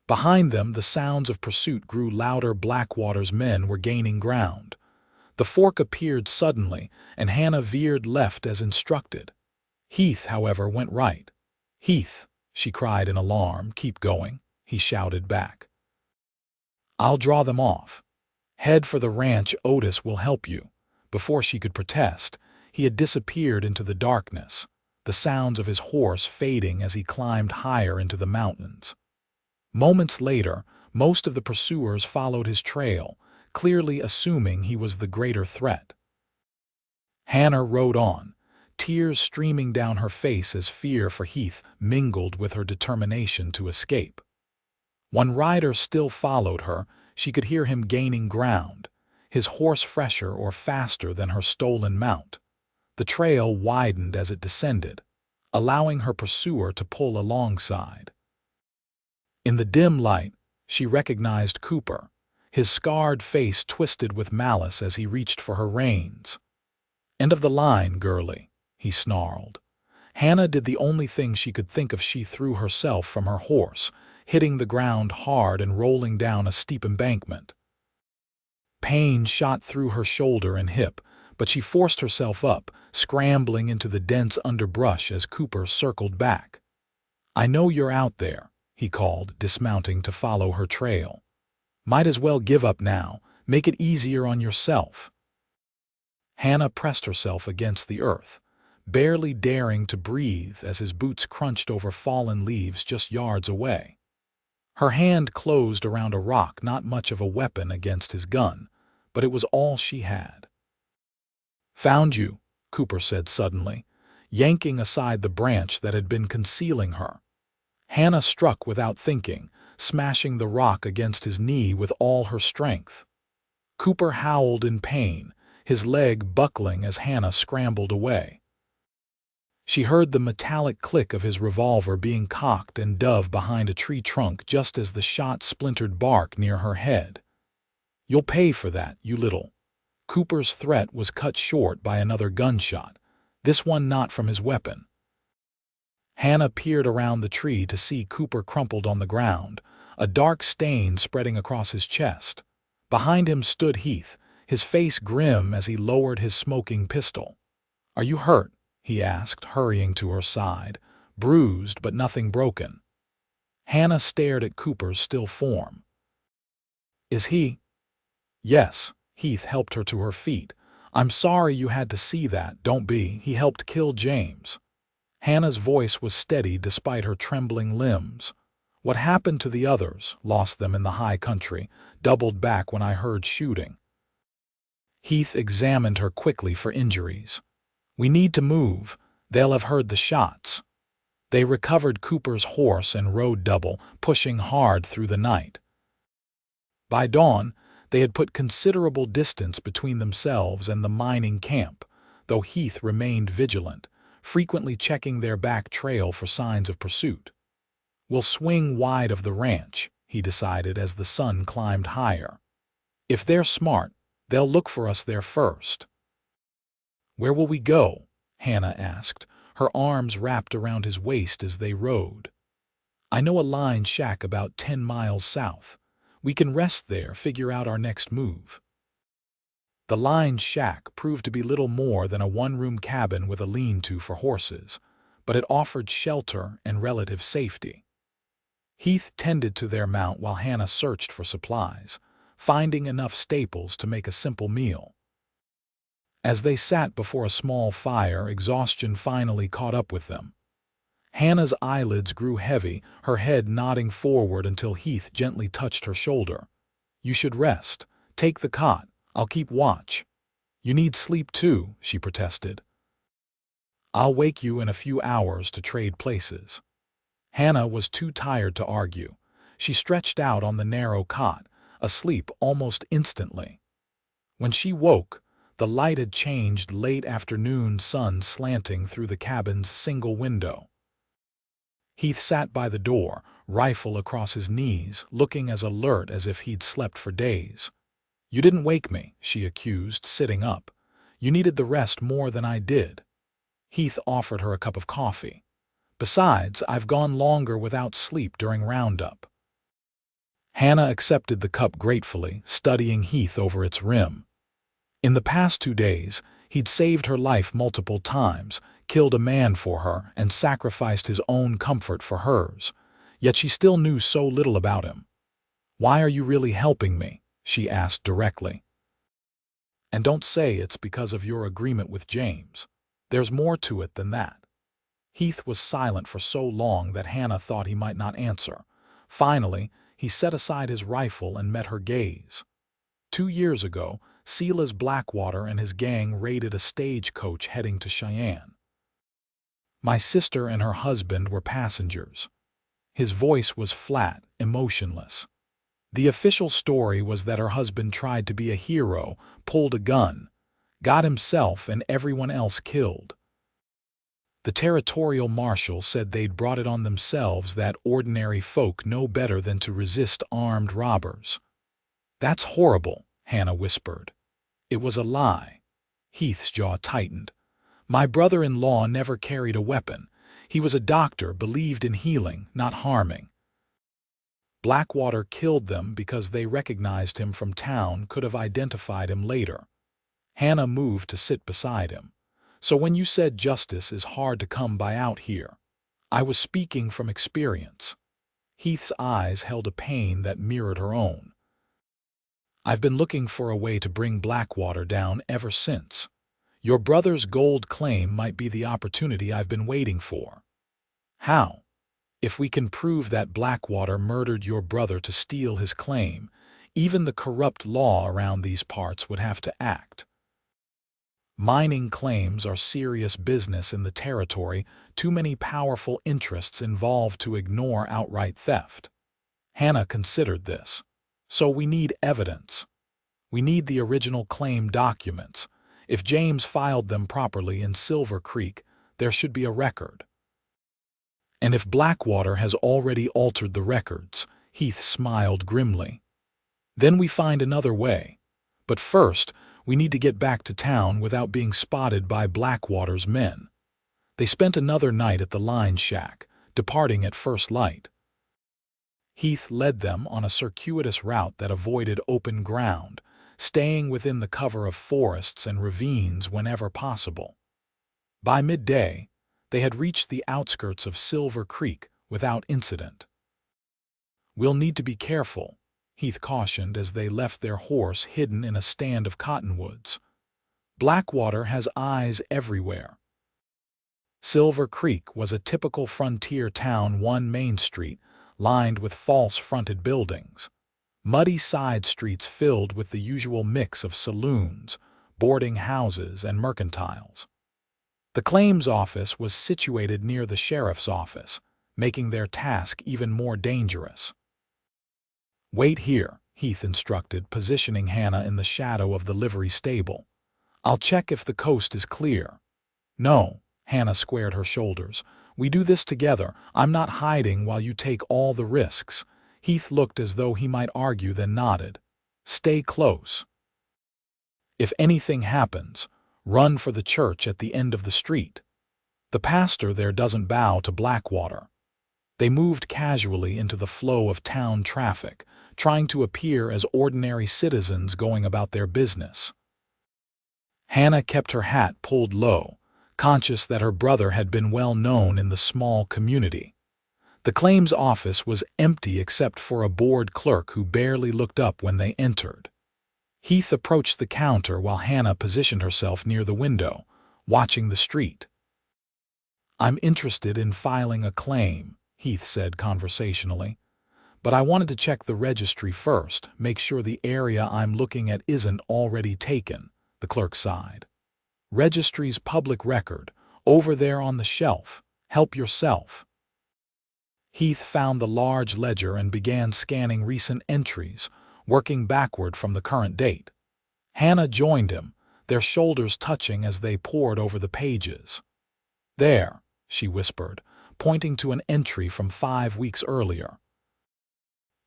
Behind them, the sounds of pursuit grew louder. Blackwater's men were gaining ground. The fork appeared suddenly, and Hannah veered left as instructed. Heath, however, went right. "Heath," she cried in alarm. "Keep going," he shouted back. "I'll draw them off. Head for the ranch. Otis will help you." Before she could protest, he had disappeared into the darkness, the sounds of his horse fading as he climbed higher into the mountains. Moments later, most of the pursuers followed his trail, clearly assuming he was the greater threat. Hannah rode on, tears streaming down her face as fear for Heath mingled with her determination to escape. When Ryder still followed her, she could hear him gaining ground, his horse fresher or faster than her stolen mount. The trail widened as it descended, allowing her pursuer to pull alongside. In the dim light, she recognized Cooper, his scarred face twisted with malice as he reached for her reins. "End of the line, girlie," he snarled. Hannah did the only thing she could think of. She threw herself from her horse, hitting the ground hard and rolling down a steep embankment. Pain shot through her shoulder and hip, but she forced herself up, scrambling into the dense underbrush as Cooper circled back. "I know you're out there," he called, dismounting to follow her trail. "Might as well give up now. Make it easier on yourself." Hannah pressed herself against the earth, barely daring to breathe as his boots crunched over fallen leaves just yards away. Her hand closed around a rock, not much of a weapon against his gun, but it was all she had. "Found you," Cooper said suddenly, yanking aside the branch that had been concealing her. Hannah struck without thinking, smashing the rock against his knee with all her strength. Cooper howled in pain, his leg buckling as Hannah scrambled away. She heard the metallic click of his revolver being cocked and dove behind a tree trunk just as the shot splintered bark near her head. "You'll pay for that, you little—" Cooper's threat was cut short by another gunshot, this one not from his weapon. Hannah peered around the tree to see Cooper crumpled on the ground, a dark stain spreading across his chest. Behind him stood Heath, his face grim as he lowered his smoking pistol. "Are you hurt?" he asked, hurrying to her side, bruised but nothing broken. Hannah stared at Cooper's still form. "Is he?" "Yes." Heath helped her to her feet. "I'm sorry you had to see that, don't be. He helped kill James." Hannah's voice was steady despite her trembling limbs. "What happened to the others? Lost them in the high country. Doubled back when I heard shooting." Heath examined her quickly for injuries. "We need to move. They'll have heard the shots." They recovered Cooper's horse and rode double, pushing hard through the night. By dawn, they had put considerable distance between themselves and the mining camp, though Heath remained vigilant, frequently checking their back trail for signs of pursuit. "We'll swing wide of the ranch," he decided as the sun climbed higher. "If they're smart, they'll look for us there first." "Where will we go?" Hannah asked, her arms wrapped around his waist as they rode. "I know a line shack about 10 miles south. We can rest there, figure out our next move." The line shack proved to be little more than a one-room cabin with a lean-to for horses, but it offered shelter and relative safety. Heath tended to their mount while Hannah searched for supplies, finding enough staples to make a simple meal. As they sat before a small fire, exhaustion finally caught up with them. Hannah's eyelids grew heavy, her head nodding forward until Heath gently touched her shoulder. "You should rest. Take the cot. I'll keep watch." "You need sleep too," she protested. "I'll wake you in a few hours to trade places." Hannah was too tired to argue. She stretched out on the narrow cot, asleep almost instantly. When she woke, the light had changed, late afternoon sun slanting through the cabin's single window. Heath sat by the door, rifle across his knees, looking as alert as if he'd slept for days. "You didn't wake me," she accused, sitting up. "You needed the rest more than I did." Heath offered her a cup of coffee. "Besides, I've gone longer without sleep during roundup." Hannah accepted the cup gratefully, studying Heath over its rim. In the past 2 days, he'd saved her life multiple times, killed a man for her, and sacrificed his own comfort for hers. Yet she still knew so little about him. "Why are you really helping me?" she asked directly. "And don't say it's because of your agreement with James. There's more to it than that." Heath was silent for so long that Hannah thought he might not answer. Finally, he set aside his rifle and met her gaze. 2 years ago, Silas Blackwater and his gang raided a stagecoach heading to Cheyenne. My sister and her husband were passengers. His voice was flat, emotionless. The official story was that her husband tried to be a hero, pulled a gun, got himself and everyone else killed. The territorial marshal said they'd brought it on themselves, that ordinary folk know better than to resist armed robbers. "That's horrible," Hannah whispered. "It was a lie." Heath's jaw tightened. "My brother-in-law never carried a weapon. He was a doctor, believed in healing, not harming. Blackwater killed them because they recognized him from town, could have identified him later." Hannah moved to sit beside him. "So when you said justice is hard to come by out here, I was speaking from experience." Heath's eyes held a pain that mirrored her own. "I've been looking for a way to bring Blackwater down ever since. Your brother's gold claim might be the opportunity I've been waiting for." "How?" "If we can prove that Blackwater murdered your brother to steal his claim, even the corrupt law around these parts would have to act. Mining claims are serious business in the territory, too many powerful interests involved to ignore outright theft." Hannah considered this. "So we need evidence. We need the original claim documents. If James filed them properly in Silver Creek, there should be a record." "And if Blackwater has already altered the records," Heath smiled grimly, "then we find another way. But first, we need to get back to town without being spotted by Blackwater's men." They spent another night at the line shack, departing at first light. Heath led them on a circuitous route that avoided open ground, staying within the cover of forests and ravines whenever possible. By midday, they had reached the outskirts of Silver Creek without incident. "We'll need to be careful," Heath cautioned as they left their horse hidden in a stand of cottonwoods. "Blackwater has eyes everywhere." Silver Creek was a typical frontier town, one main street, lined with false-fronted buildings. Muddy side streets filled with the usual mix of saloons, boarding houses, and mercantiles. The claims office was situated near the sheriff's office, making their task even more dangerous. "Wait here," Heath instructed, positioning Hannah in the shadow of the livery stable. "I'll check if the coast is clear." "No," Hannah squared her shoulders. "We do this together. I'm not hiding while you take all the risks." Heath looked as though he might argue, then nodded. "Stay close. If anything happens, run for the church at the end of the street. The pastor there doesn't bow to Blackwater." They moved casually into the flow of town traffic, trying to appear as ordinary citizens going about their business. Hannah kept her hat pulled low, conscious that her brother had been well known in the small community. The claims office was empty except for a bored clerk who barely looked up when they entered. Heath approached the counter while Hannah positioned herself near the window, watching the street. "I'm interested in filing a claim," Heath said conversationally, "but I wanted to check the registry first, make sure the area I'm looking at isn't already taken." The clerk sighed. "Registry's public record, over there on the shelf. Help yourself." Heath found the large ledger and began scanning recent entries, working backward from the current date. Hannah joined him, their shoulders touching as they pored over the pages. "There," she whispered, pointing to an entry from 5 weeks earlier.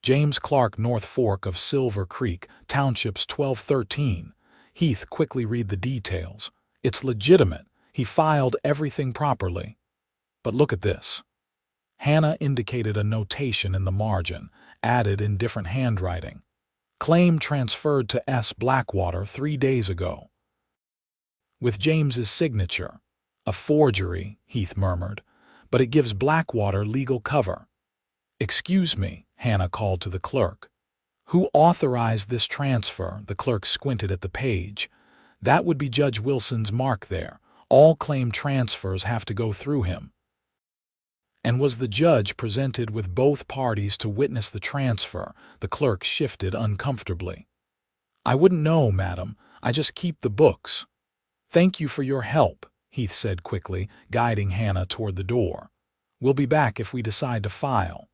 "James Clarke, North Fork of Silver Creek, Townships 1213. Heath quickly read the details. "It's legitimate. He filed everything properly. But look at this." Hannah indicated a notation in the margin, added in different handwriting. "Claim transferred to S. Blackwater 3 days ago." With James's signature. "A forgery," Heath murmured, "but it gives Blackwater legal cover." "Excuse me," Hannah called to the clerk. "Who authorized this transfer?" The clerk squinted at the page. "That would be Judge Wilson's mark there. All claim transfers have to go through him." "And was the judge presented with both parties to witness the transfer?" The clerk shifted uncomfortably. I wouldn't know, madam. I just keep the books. Thank you for your help, Heath said quickly, guiding Hannah toward the door. We'll be back if we decide to file.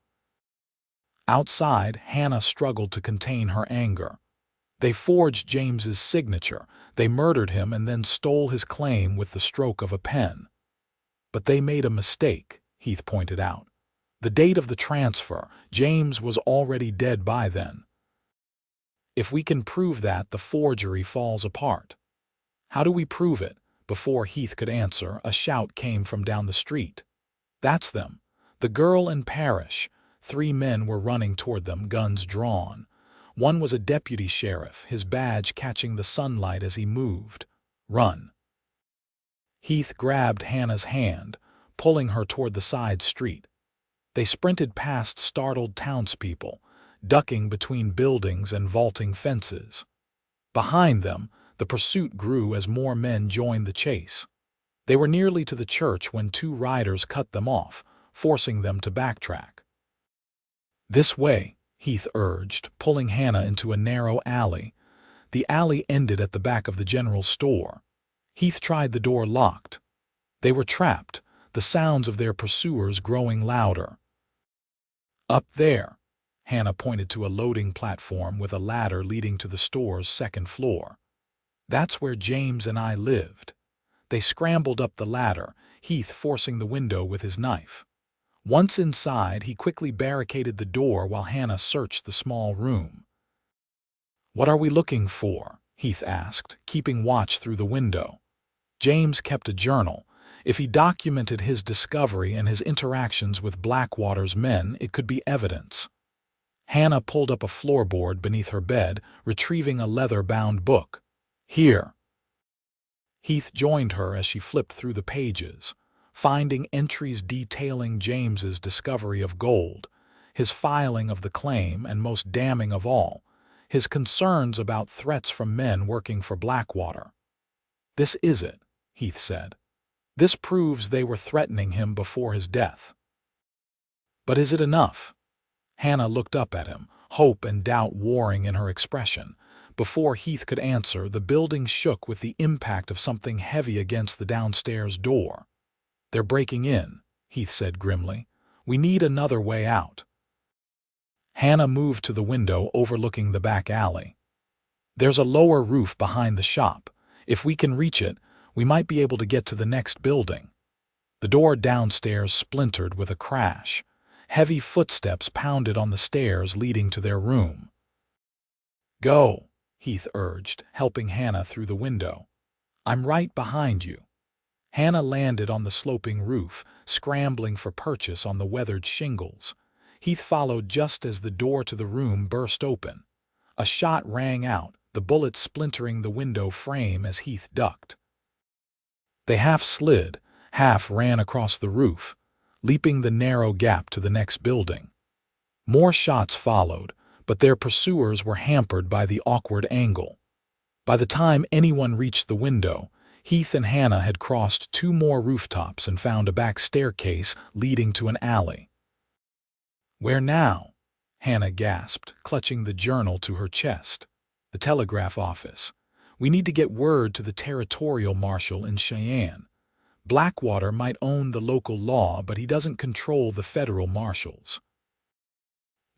Outside, Hannah struggled to contain her anger. They forged James's signature, they murdered him and then stole his claim with the stroke of a pen. But they made a mistake, Heath pointed out. The date of the transfer, James was already dead by then. If we can prove that, the forgery falls apart. How do we prove it? Before Heath could answer, a shout came from down the street. That's them. The girl and Parrish. 3 men were running toward them, guns drawn. One was a deputy sheriff, his badge catching the sunlight as he moved. Run. Heath grabbed Hannah's hand, pulling her toward the side street. They sprinted past startled townspeople, ducking between buildings and vaulting fences. Behind them, the pursuit grew as more men joined the chase. They were nearly to the church when 2 riders cut them off, forcing them to backtrack. This way, Heath urged, pulling Hannah into a narrow alley. The alley ended at the back of the general store. Heath tried the door locked. They were trapped, the sounds of their pursuers growing louder. Up there, Hannah pointed to a loading platform with a ladder leading to the store's 2nd floor. That's where James and I lived. They scrambled up the ladder, Heath forcing the window with his knife. Once inside, he quickly barricaded the door while Hannah searched the small room. What are we looking for? Heath asked, keeping watch through the window. James kept a journal. If he documented his discovery and his interactions with Blackwater's men, it could be evidence. Hannah pulled up a floorboard beneath her bed, retrieving a leather-bound book. Here. Heath joined her as she flipped through the pages, finding entries detailing James's discovery of gold, his filing of the claim, and most damning of all, his concerns about threats from men working for Blackwater. This is it, Heath said. This proves they were threatening him before his death. But is it enough? Hannah looked up at him, hope and doubt warring in her expression. Before Heath could answer, the building shook with the impact of something heavy against the downstairs door. They're breaking in, Heath said grimly. We need another way out. Hannah moved to the window overlooking the back alley. There's a lower roof behind the shop. If we can reach it, we might be able to get to the next building. The door downstairs splintered with a crash. Heavy footsteps pounded on the stairs leading to their room. Go, Heath urged, helping Hannah through the window. I'm right behind you. Hannah landed on the sloping roof, scrambling for purchase on the weathered shingles. Heath followed just as the door to the room burst open. A shot rang out, the bullet splintering the window frame as Heath ducked. They half slid, half ran across the roof, leaping the narrow gap to the next building. More shots followed, but their pursuers were hampered by the awkward angle. By the time anyone reached the window, Heath and Hannah had crossed 2 more rooftops and found a back staircase leading to an alley. Where now? Hannah gasped, clutching the journal to her chest. The telegraph office. We need to get word to the territorial marshal in Cheyenne. Blackwater might own the local law, but he doesn't control the federal marshals.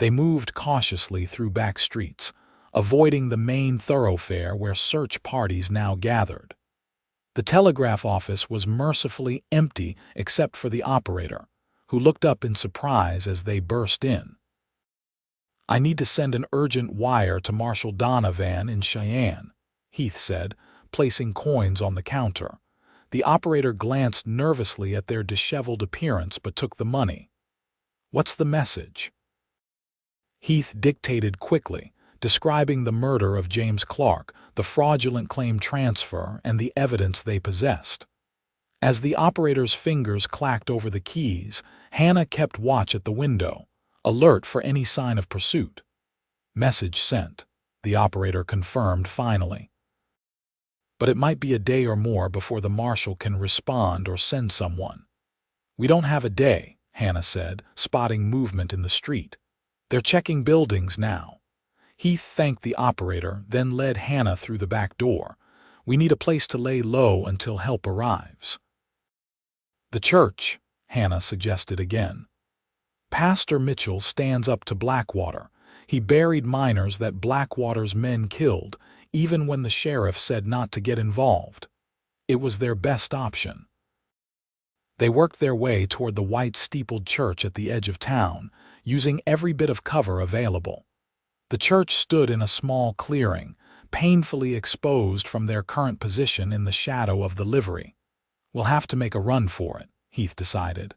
They moved cautiously through back streets, avoiding the main thoroughfare where search parties now gathered. The telegraph office was mercifully empty except for the operator, who looked up in surprise as they burst in. I need to send an urgent wire to Marshal Donovan in Cheyenne, Heath said, placing coins on the counter. The operator glanced nervously at their disheveled appearance but took the money. What's the message? Heath dictated quickly, describing the murder of James Clarke, the fraudulent claim transfer, and the evidence they possessed. As the operator's fingers clacked over the keys, Hannah kept watch at the window, alert for any sign of pursuit. Message sent, the operator confirmed finally. But it might be a day or more before the marshal can respond or send someone. We don't have a day, Hannah said, spotting movement in the street. They're checking buildings now. Heath thanked the operator, then led Hannah through the back door. "We need a place to lay low until help arrives." "The church," Hannah suggested again. "Pastor Mitchell stands up to Blackwater. He buried miners that Blackwater's men killed, even when the sheriff said not to get involved. It was their best option." They worked their way toward the white steepled church at the edge of town, using every bit of cover available. The church stood in a small clearing, painfully exposed from their current position in the shadow of the livery. "We'll have to make a run for it," Heath decided.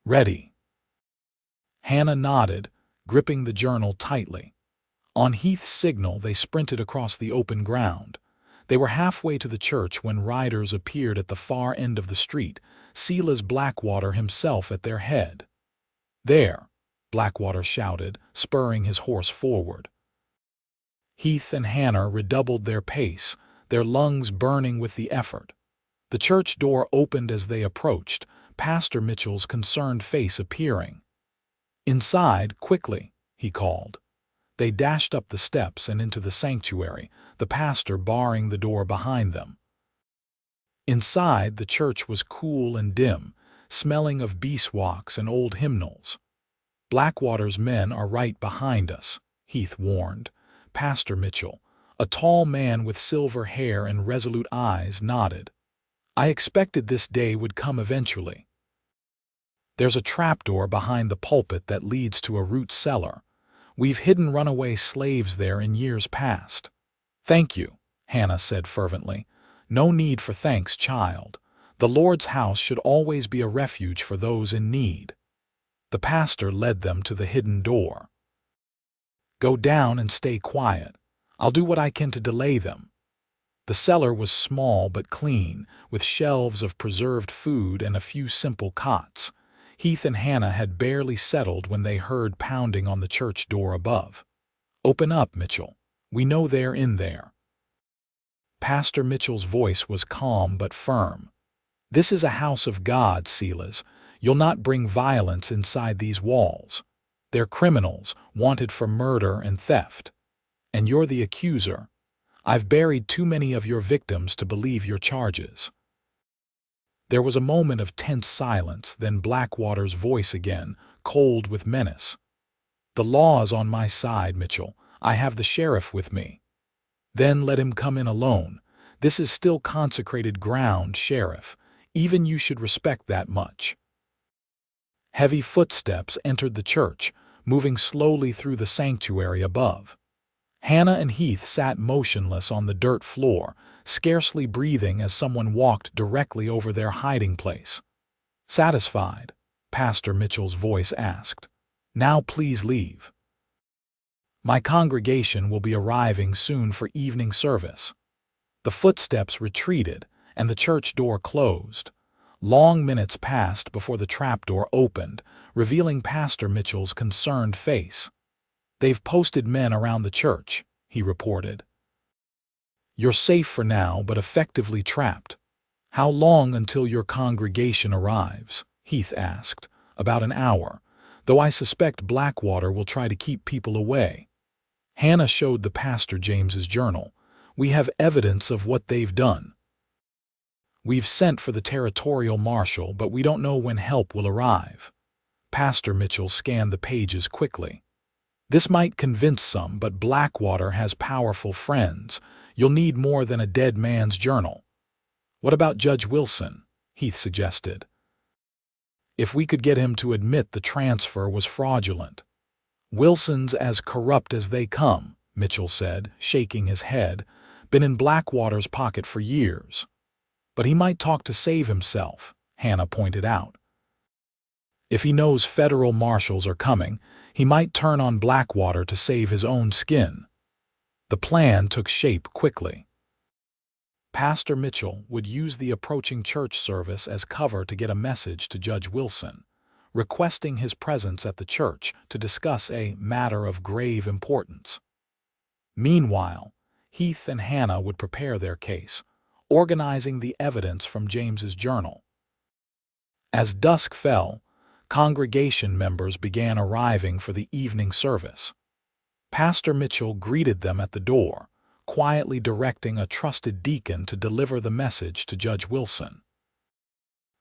"Ready." Hannah nodded, gripping the journal tightly. On Heath's signal, they sprinted across the open ground. They were halfway to the church when riders appeared at the far end of the street, Silas Blackwater himself at their head. "There!" Blackwater shouted, spurring his horse forward. Heath and Hannah redoubled their pace, their lungs burning with the effort. The church door opened as they approached, Pastor Mitchell's concerned face appearing. "Inside, quickly," he called. They dashed up the steps and into the sanctuary, the pastor barring the door behind them. Inside, the church was cool and dim, smelling of beeswax and old hymnals. "Blackwater's men are right behind us," Heath warned. Pastor Mitchell, a tall man with silver hair and resolute eyes, nodded. "I expected this day would come eventually. There's a trapdoor behind the pulpit that leads to a root cellar. We've hidden runaway slaves there in years past." "Thank you," Hannah said fervently. "No need for thanks, child. The Lord's house should always be a refuge for those in need." The pastor led them to the hidden door. "Go down and stay quiet. I'll do what I can to delay them." The cellar was small but clean, with shelves of preserved food and a few simple cots. Heath and Hannah had barely settled when they heard pounding on the church door above. "Open up, Mitchell. We know they're in there." Pastor Mitchell's voice was calm but firm. "This is a house of God, Silas. You'll not bring violence inside these walls. They're criminals, wanted for murder and theft. And you're the accuser. I've buried too many of your victims to believe your charges." There was a moment of tense silence, then Blackwater's voice again, cold with menace. "The law's on my side, Mitchell. I have the sheriff with me." "Then let him come in alone. This is still consecrated ground, Sheriff. Even you should respect that much." Heavy footsteps entered the church, moving slowly through the sanctuary above. Hannah and Heath sat motionless on the dirt floor, scarcely breathing as someone walked directly over their hiding place. "Satisfied?" Pastor Mitchell's voice asked. "Now please leave. My congregation will be arriving soon for evening service." The footsteps retreated, and the church door closed. Long minutes passed before the trapdoor opened, revealing Pastor Mitchell's concerned face. "They've posted men around the church," he reported. "You're safe for now, but effectively trapped." "How long until your congregation arrives?" Heath asked. "About an hour, though I suspect Blackwater will try to keep people away." Hannah showed the pastor James's journal. "We have evidence of what they've done. We've sent for the territorial marshal, but we don't know when help will arrive." Pastor Mitchell scanned the pages quickly. "This might convince some, but Blackwater has powerful friends. You'll need more than a dead man's journal." "What about Judge Wilson?" Heath suggested. "If we could get him to admit the transfer was fraudulent." "Wilson's as corrupt as they come," Mitchell said, shaking his head. "Been in Blackwater's pocket for years." "But he might talk to save himself," Hannah pointed out. "If he knows federal marshals are coming, he might turn on Blackwater to save his own skin." The plan took shape quickly. Pastor Mitchell would use the approaching church service as cover to get a message to Judge Wilson, requesting his presence at the church to discuss a matter of grave importance. Meanwhile, Heath and Hannah would prepare their case, organizing the evidence from James's journal. As dusk fell, congregation members began arriving for the evening service. Pastor Mitchell greeted them at the door, quietly directing a trusted deacon to deliver the message to Judge Wilson.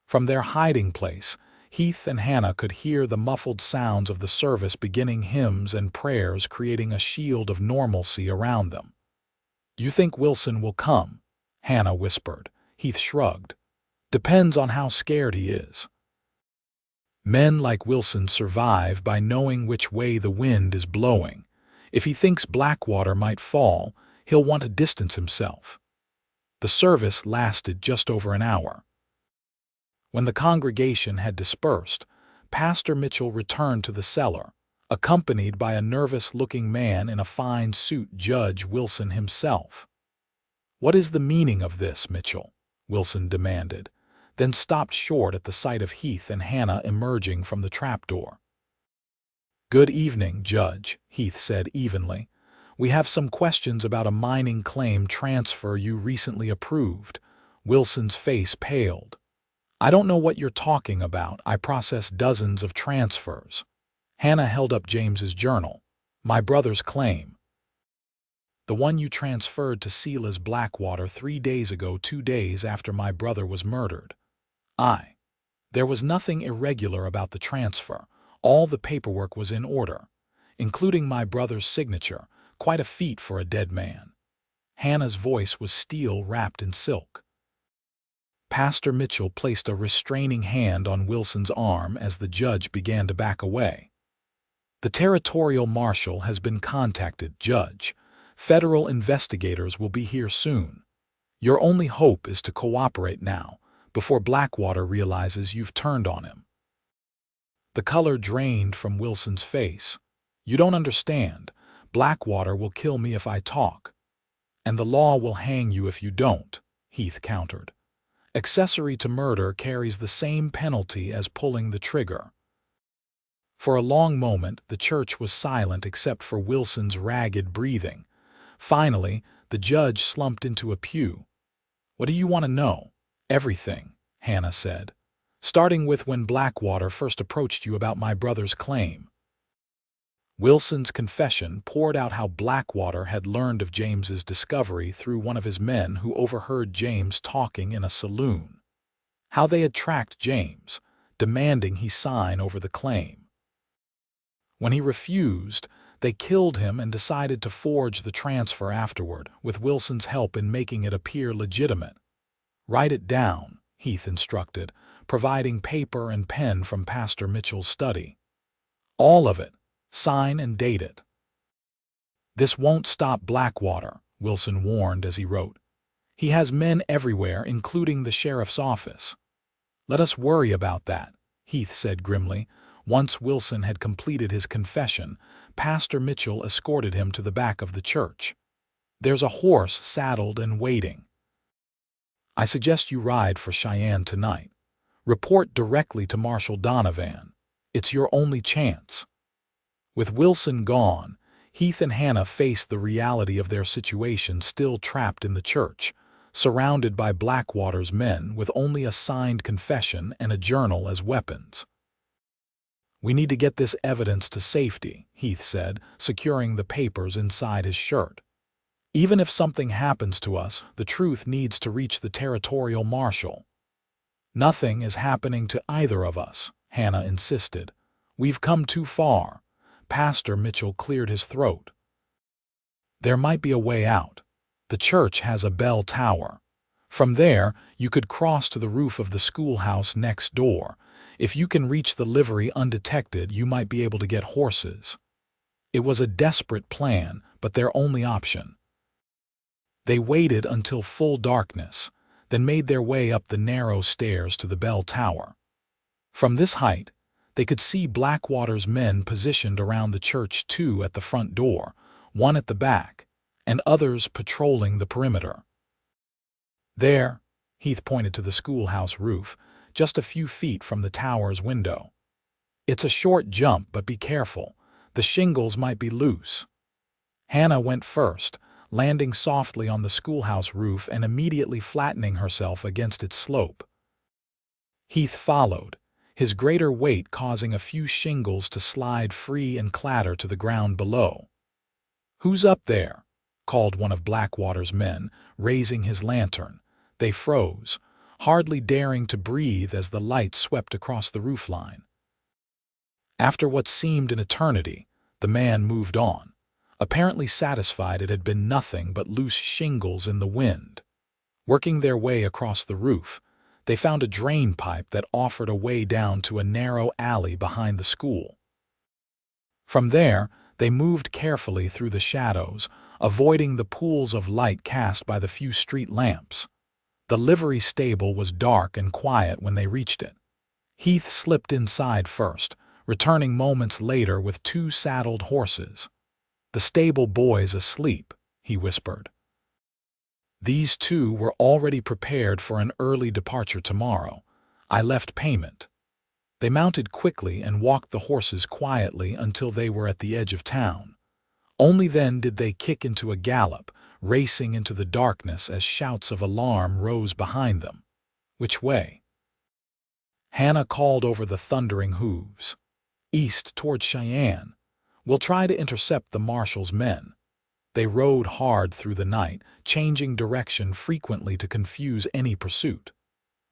From their hiding place, Heath and Hannah could hear the muffled sounds of the service beginning, hymns and prayers creating a shield of normalcy around them. "You think Wilson will come?" Hannah whispered. Heath shrugged. "Depends on how scared he is. Men like Wilson survive by knowing which way the wind is blowing. If he thinks Blackwater might fall, he'll want to distance himself." The service lasted just over an hour. When the congregation had dispersed, Pastor Mitchell returned to the cellar, accompanied by a nervous-looking man in a fine suit, Judge Wilson himself. "What is the meaning of this, Mitchell?" Wilson demanded, then stopped short at the sight of Heath and Hannah emerging from the trapdoor. "Good evening, Judge," Heath said evenly. "We have some questions about a mining claim transfer you recently approved." Wilson's face paled. "I don't know what you're talking about. I processed dozens of transfers." Hannah held up James's journal. "My brother's claim. The one you transferred to Silas Blackwater 3 days ago, 2 days after my brother was murdered." There was nothing irregular about the transfer. All the paperwork was in order, including my brother's signature, quite a feat for a dead man. Hannah's voice was steel wrapped in silk. Pastor Mitchell placed a restraining hand on Wilson's arm as the judge began to back away. "The territorial marshal has been contacted, Judge. Federal investigators will be here soon. Your only hope is to cooperate now, before Blackwater realizes you've turned on him." The color drained from Wilson's face. "You don't understand. Blackwater will kill me if I talk. And the law will hang you if you don't," Heath countered. "Accessory to murder carries the same penalty as pulling the trigger." For a long moment, the church was silent except for Wilson's ragged breathing. Finally, the judge slumped into a pew. "What do you want to know?" "Everything," Hannah said, "starting with when Blackwater first approached you about my brother's claim." Wilson's confession poured out how Blackwater had learned of James's discovery through one of his men who overheard James talking in a saloon. How they had tracked James, demanding he sign over the claim. When he refused, they killed him and decided to forge the transfer afterward, with Wilson's help in making it appear legitimate. "Write it down," Heath instructed, providing paper and pen from Pastor Mitchell's study. "All of it. Sign and date it." "This won't stop Blackwater," Wilson warned as he wrote. "He has men everywhere, including the sheriff's office." "Let us worry about that," Heath said grimly. Once Wilson had completed his confession, Pastor Mitchell escorted him to the back of the church. "There's a horse saddled and waiting. I suggest you ride for Cheyenne tonight. Report directly to Marshal Donovan. It's your only chance." With Wilson gone, Heath and Hannah faced the reality of their situation, still trapped in the church, surrounded by Blackwater's men with only a signed confession and a journal as weapons. "We need to get this evidence to safety," Heath said, securing the papers inside his shirt. "Even if something happens to us, the truth needs to reach the territorial marshal." "Nothing is happening to either of us," Hannah insisted. "We've come too far." Pastor Mitchell cleared his throat. "There might be a way out. The church has a bell tower. From there, you could cross to the roof of the schoolhouse next door. If you can reach the livery undetected, you might be able to get horses." It was a desperate plan, but their only option. They waited until full darkness, then made their way up the narrow stairs to the bell tower. From this height, they could see Blackwater's men positioned around the church, 2 at the front door, 1 at the back, and others patrolling the perimeter. "There," Heath pointed to the schoolhouse roof, just a few feet from the tower's window. "It's a short jump, but be careful. The shingles might be loose." Hannah went first, landing softly on the schoolhouse roof and immediately flattening herself against its slope. Heath followed, his greater weight causing a few shingles to slide free and clatter to the ground below. "Who's up there?" called one of Blackwater's men, raising his lantern. They froze, hardly daring to breathe as the light swept across the roofline. After what seemed an eternity, the man moved on, apparently satisfied it had been nothing but loose shingles in the wind. Working their way across the roof, they found a drain pipe that offered a way down to a narrow alley behind the school. From there, they moved carefully through the shadows, avoiding the pools of light cast by the few street lamps. The livery stable was dark and quiet when they reached it. Heath slipped inside first, returning moments later with 2 saddled horses. "The stable boy's asleep," he whispered. These 2 were already prepared for an early departure tomorrow. "I left payment." They mounted quickly and walked the horses quietly until they were at the edge of town. Only then did they kick into a gallop, racing into the darkness as shouts of alarm rose behind them. "Which way?" Hannah called over the thundering hooves. "East toward Cheyenne. We'll try to intercept the marshal's men." They rode hard through the night, changing direction frequently to confuse any pursuit.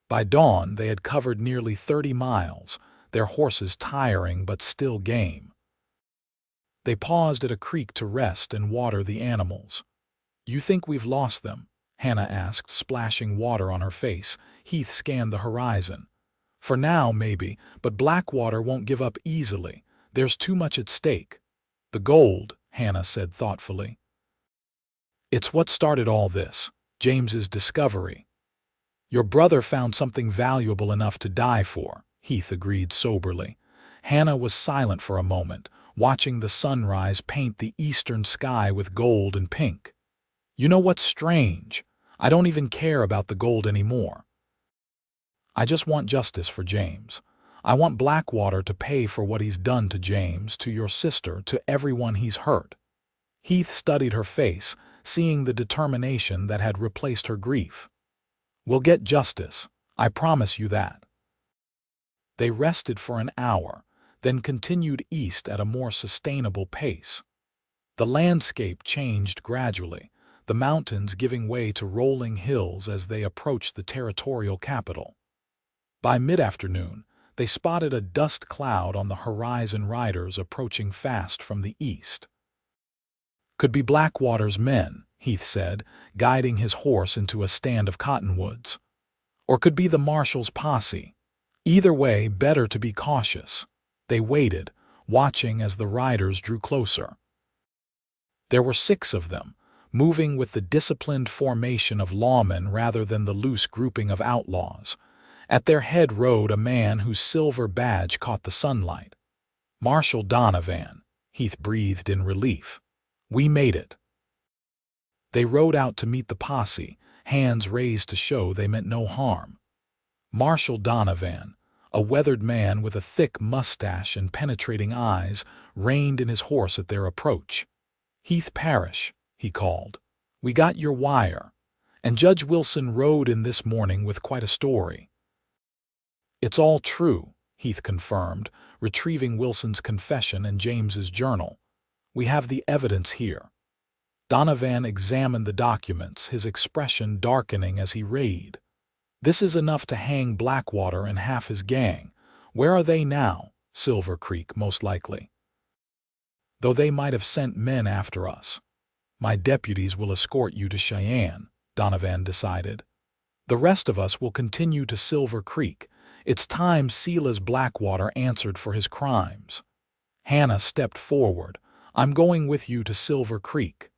By dawn, they had covered nearly 30 miles, their horses tiring but still game. They paused at a creek to rest and water the animals. "You think we've lost them?" Hannah asked, splashing water on her face. Heath scanned the horizon. "For now, maybe, but Blackwater won't give up easily. There's too much at stake." "The gold," Hannah said thoughtfully. "It's what started all this, James's discovery." "Your brother found something valuable enough to die for," Heath agreed soberly. Hannah was silent for a moment, watching the sunrise paint the eastern sky with gold and pink. "You know what's strange? I don't even care about the gold anymore. I just want justice for James. I want Blackwater to pay for what he's done to James, to your sister, to everyone he's hurt." Heath studied her face, seeing the determination that had replaced her grief. "We'll get justice. I promise you that." They rested for an hour, then continued east at a more sustainable pace. The landscape changed gradually, the mountains giving way to rolling hills as they approached the territorial capital. By mid-afternoon, they spotted a dust cloud on the horizon, riders approaching fast from the east. "Could be Blackwater's men," Heath said, guiding his horse into a stand of cottonwoods. "Or could be the marshal's posse. Either way, better to be cautious." They waited, watching as the riders drew closer. There were 6 of them, moving with the disciplined formation of lawmen rather than the loose grouping of outlaws. At their head rode a man whose silver badge caught the sunlight. "Marshal Donovan," Heath breathed in relief. "We made it." They rode out to meet the posse, hands raised to show they meant no harm. Marshal Donovan, a weathered man with a thick mustache and penetrating eyes, reined in his horse at their approach. "Heath Parrish," he called. "We got your wire. And Judge Wilson rode in this morning with quite a story." "It's all true," Heath confirmed, retrieving Wilson's confession and James's journal. "We have the evidence here." Donovan examined the documents, his expression darkening as he read. "This is enough to hang Blackwater and half his gang. Where are they now? Silver Creek, most likely. Though they might have sent men after us. My deputies will escort you to Cheyenne," Donovan decided. "The rest of us will continue to Silver Creek. It's time Silas Blackwater answered for his crimes." Hannah stepped forward. "I'm going with you to Silver Creek."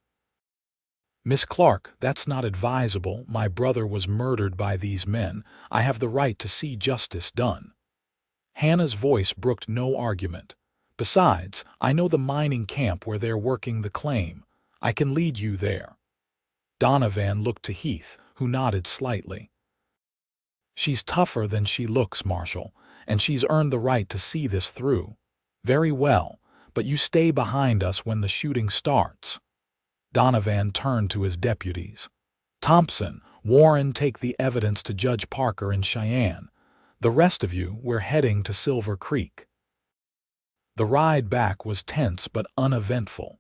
"Miss Clarke, that's not advisable. My brother was murdered by these men. I have the right to see justice done." Hannah's voice brooked no argument. "Besides, I know the mining camp where they're working the claim. I can lead you there." Donovan looked to Heath, who nodded slightly. "She's tougher than she looks, Marshal, and she's earned the right to see this through." "Very well, but you stay behind us when the shooting starts." Donovan turned to his deputies. "Thompson, Warren, take the evidence to Judge Parker in Cheyenne. The rest of you, we're heading to Silver Creek." The ride back was tense but uneventful.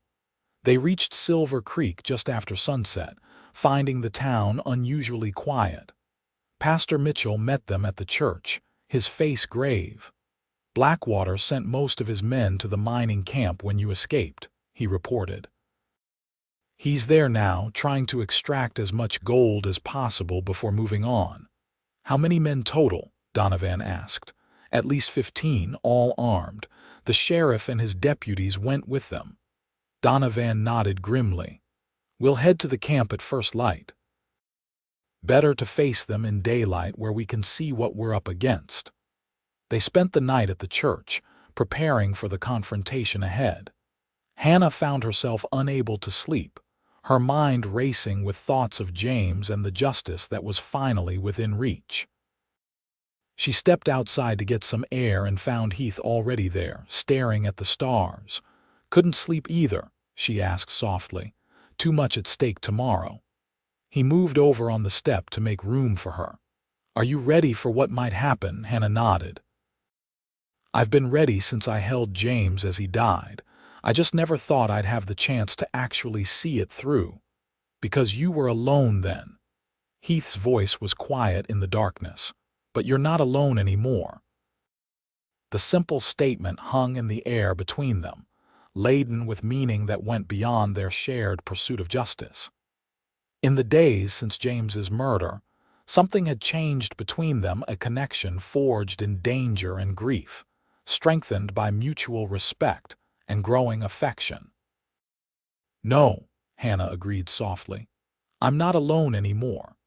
They reached Silver Creek just after sunset, finding the town unusually quiet. Pastor Mitchell met them at the church, his face grave. "Blackwater sent most of his men to the mining camp when you escaped," he reported. "He's there now, trying to extract as much gold as possible before moving on." "How many men total?" Donovan asked. "At least 15, all armed. The sheriff and his deputies went with them." Donovan nodded grimly. "We'll head to the camp at first light. Better to face them in daylight where we can see what we're up against." They spent the night at the church, preparing for the confrontation ahead. Hannah found herself unable to sleep, her mind racing with thoughts of James and the justice that was finally within reach. She stepped outside to get some air and found Heath already there, staring at the stars. "Couldn't sleep either?" she asked softly. "Too much at stake tomorrow." He moved over on the step to make room for her. "Are you ready for what might happen?" Hannah nodded. "I've been ready since I held James as he died. I just never thought I'd have the chance to actually see it through. Because you were alone then." Heath's voice was quiet in the darkness. "But you're not alone anymore." The simple statement hung in the air between them, laden with meaning that went beyond their shared pursuit of justice. In the days since James's murder, something had changed between them, a connection forged in danger and grief, strengthened by mutual respect and growing affection. "No," Hannah agreed softly. "I'm not alone anymore."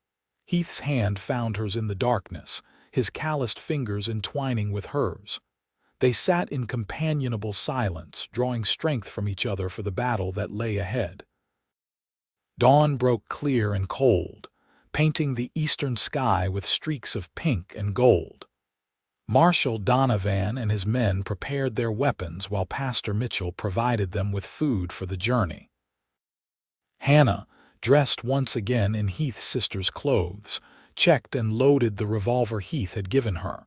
Heath's hand found hers in the darkness, his calloused fingers entwining with hers. They sat in companionable silence, drawing strength from each other for the battle that lay ahead. Dawn broke clear and cold, painting the eastern sky with streaks of pink and gold. Marshal Donovan and his men prepared their weapons while Pastor Mitchell provided them with food for the journey. Hannah, dressed once again in Heath's sister's clothes, checked and loaded the revolver Heath had given her.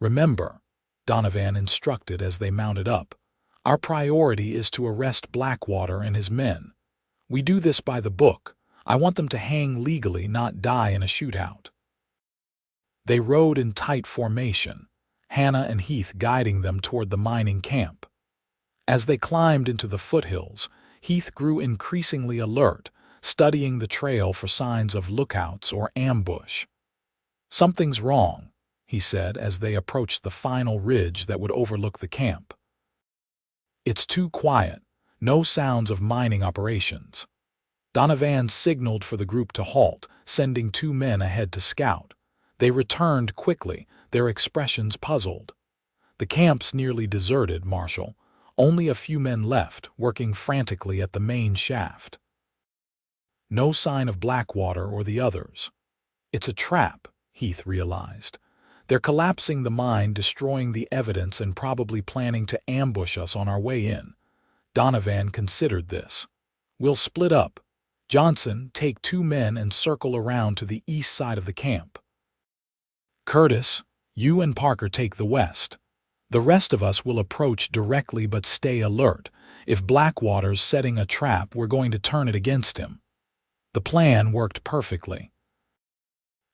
"Remember," Donovan instructed as they mounted up, "our priority is to arrest Blackwater and his men. We do this by the book. I want them to hang legally, not die in a shootout." They rode in tight formation, Hannah and Heath guiding them toward the mining camp. As they climbed into the foothills, Heath grew increasingly alert, studying the trail for signs of lookouts or ambush. "Something's wrong," he said as they approached the final ridge that would overlook the camp. "It's too quiet, no sounds of mining operations." Donovan signaled for the group to halt, sending 2 men ahead to scout. They returned quickly, their expressions puzzled. "The camp's nearly deserted, Marshal. Only a few men left, working frantically at the main shaft. No sign of Blackwater or the others." "It's a trap," Heath realized. "They're collapsing the mine, destroying the evidence, and probably planning to ambush us on our way in." Donovan considered this. "We'll split up. Johnson, take 2 men and circle around to the east side of the camp. Curtis, you and Parker take the west. The rest of us will approach directly but stay alert. If Blackwater's setting a trap, we're going to turn it against him." The plan worked perfectly.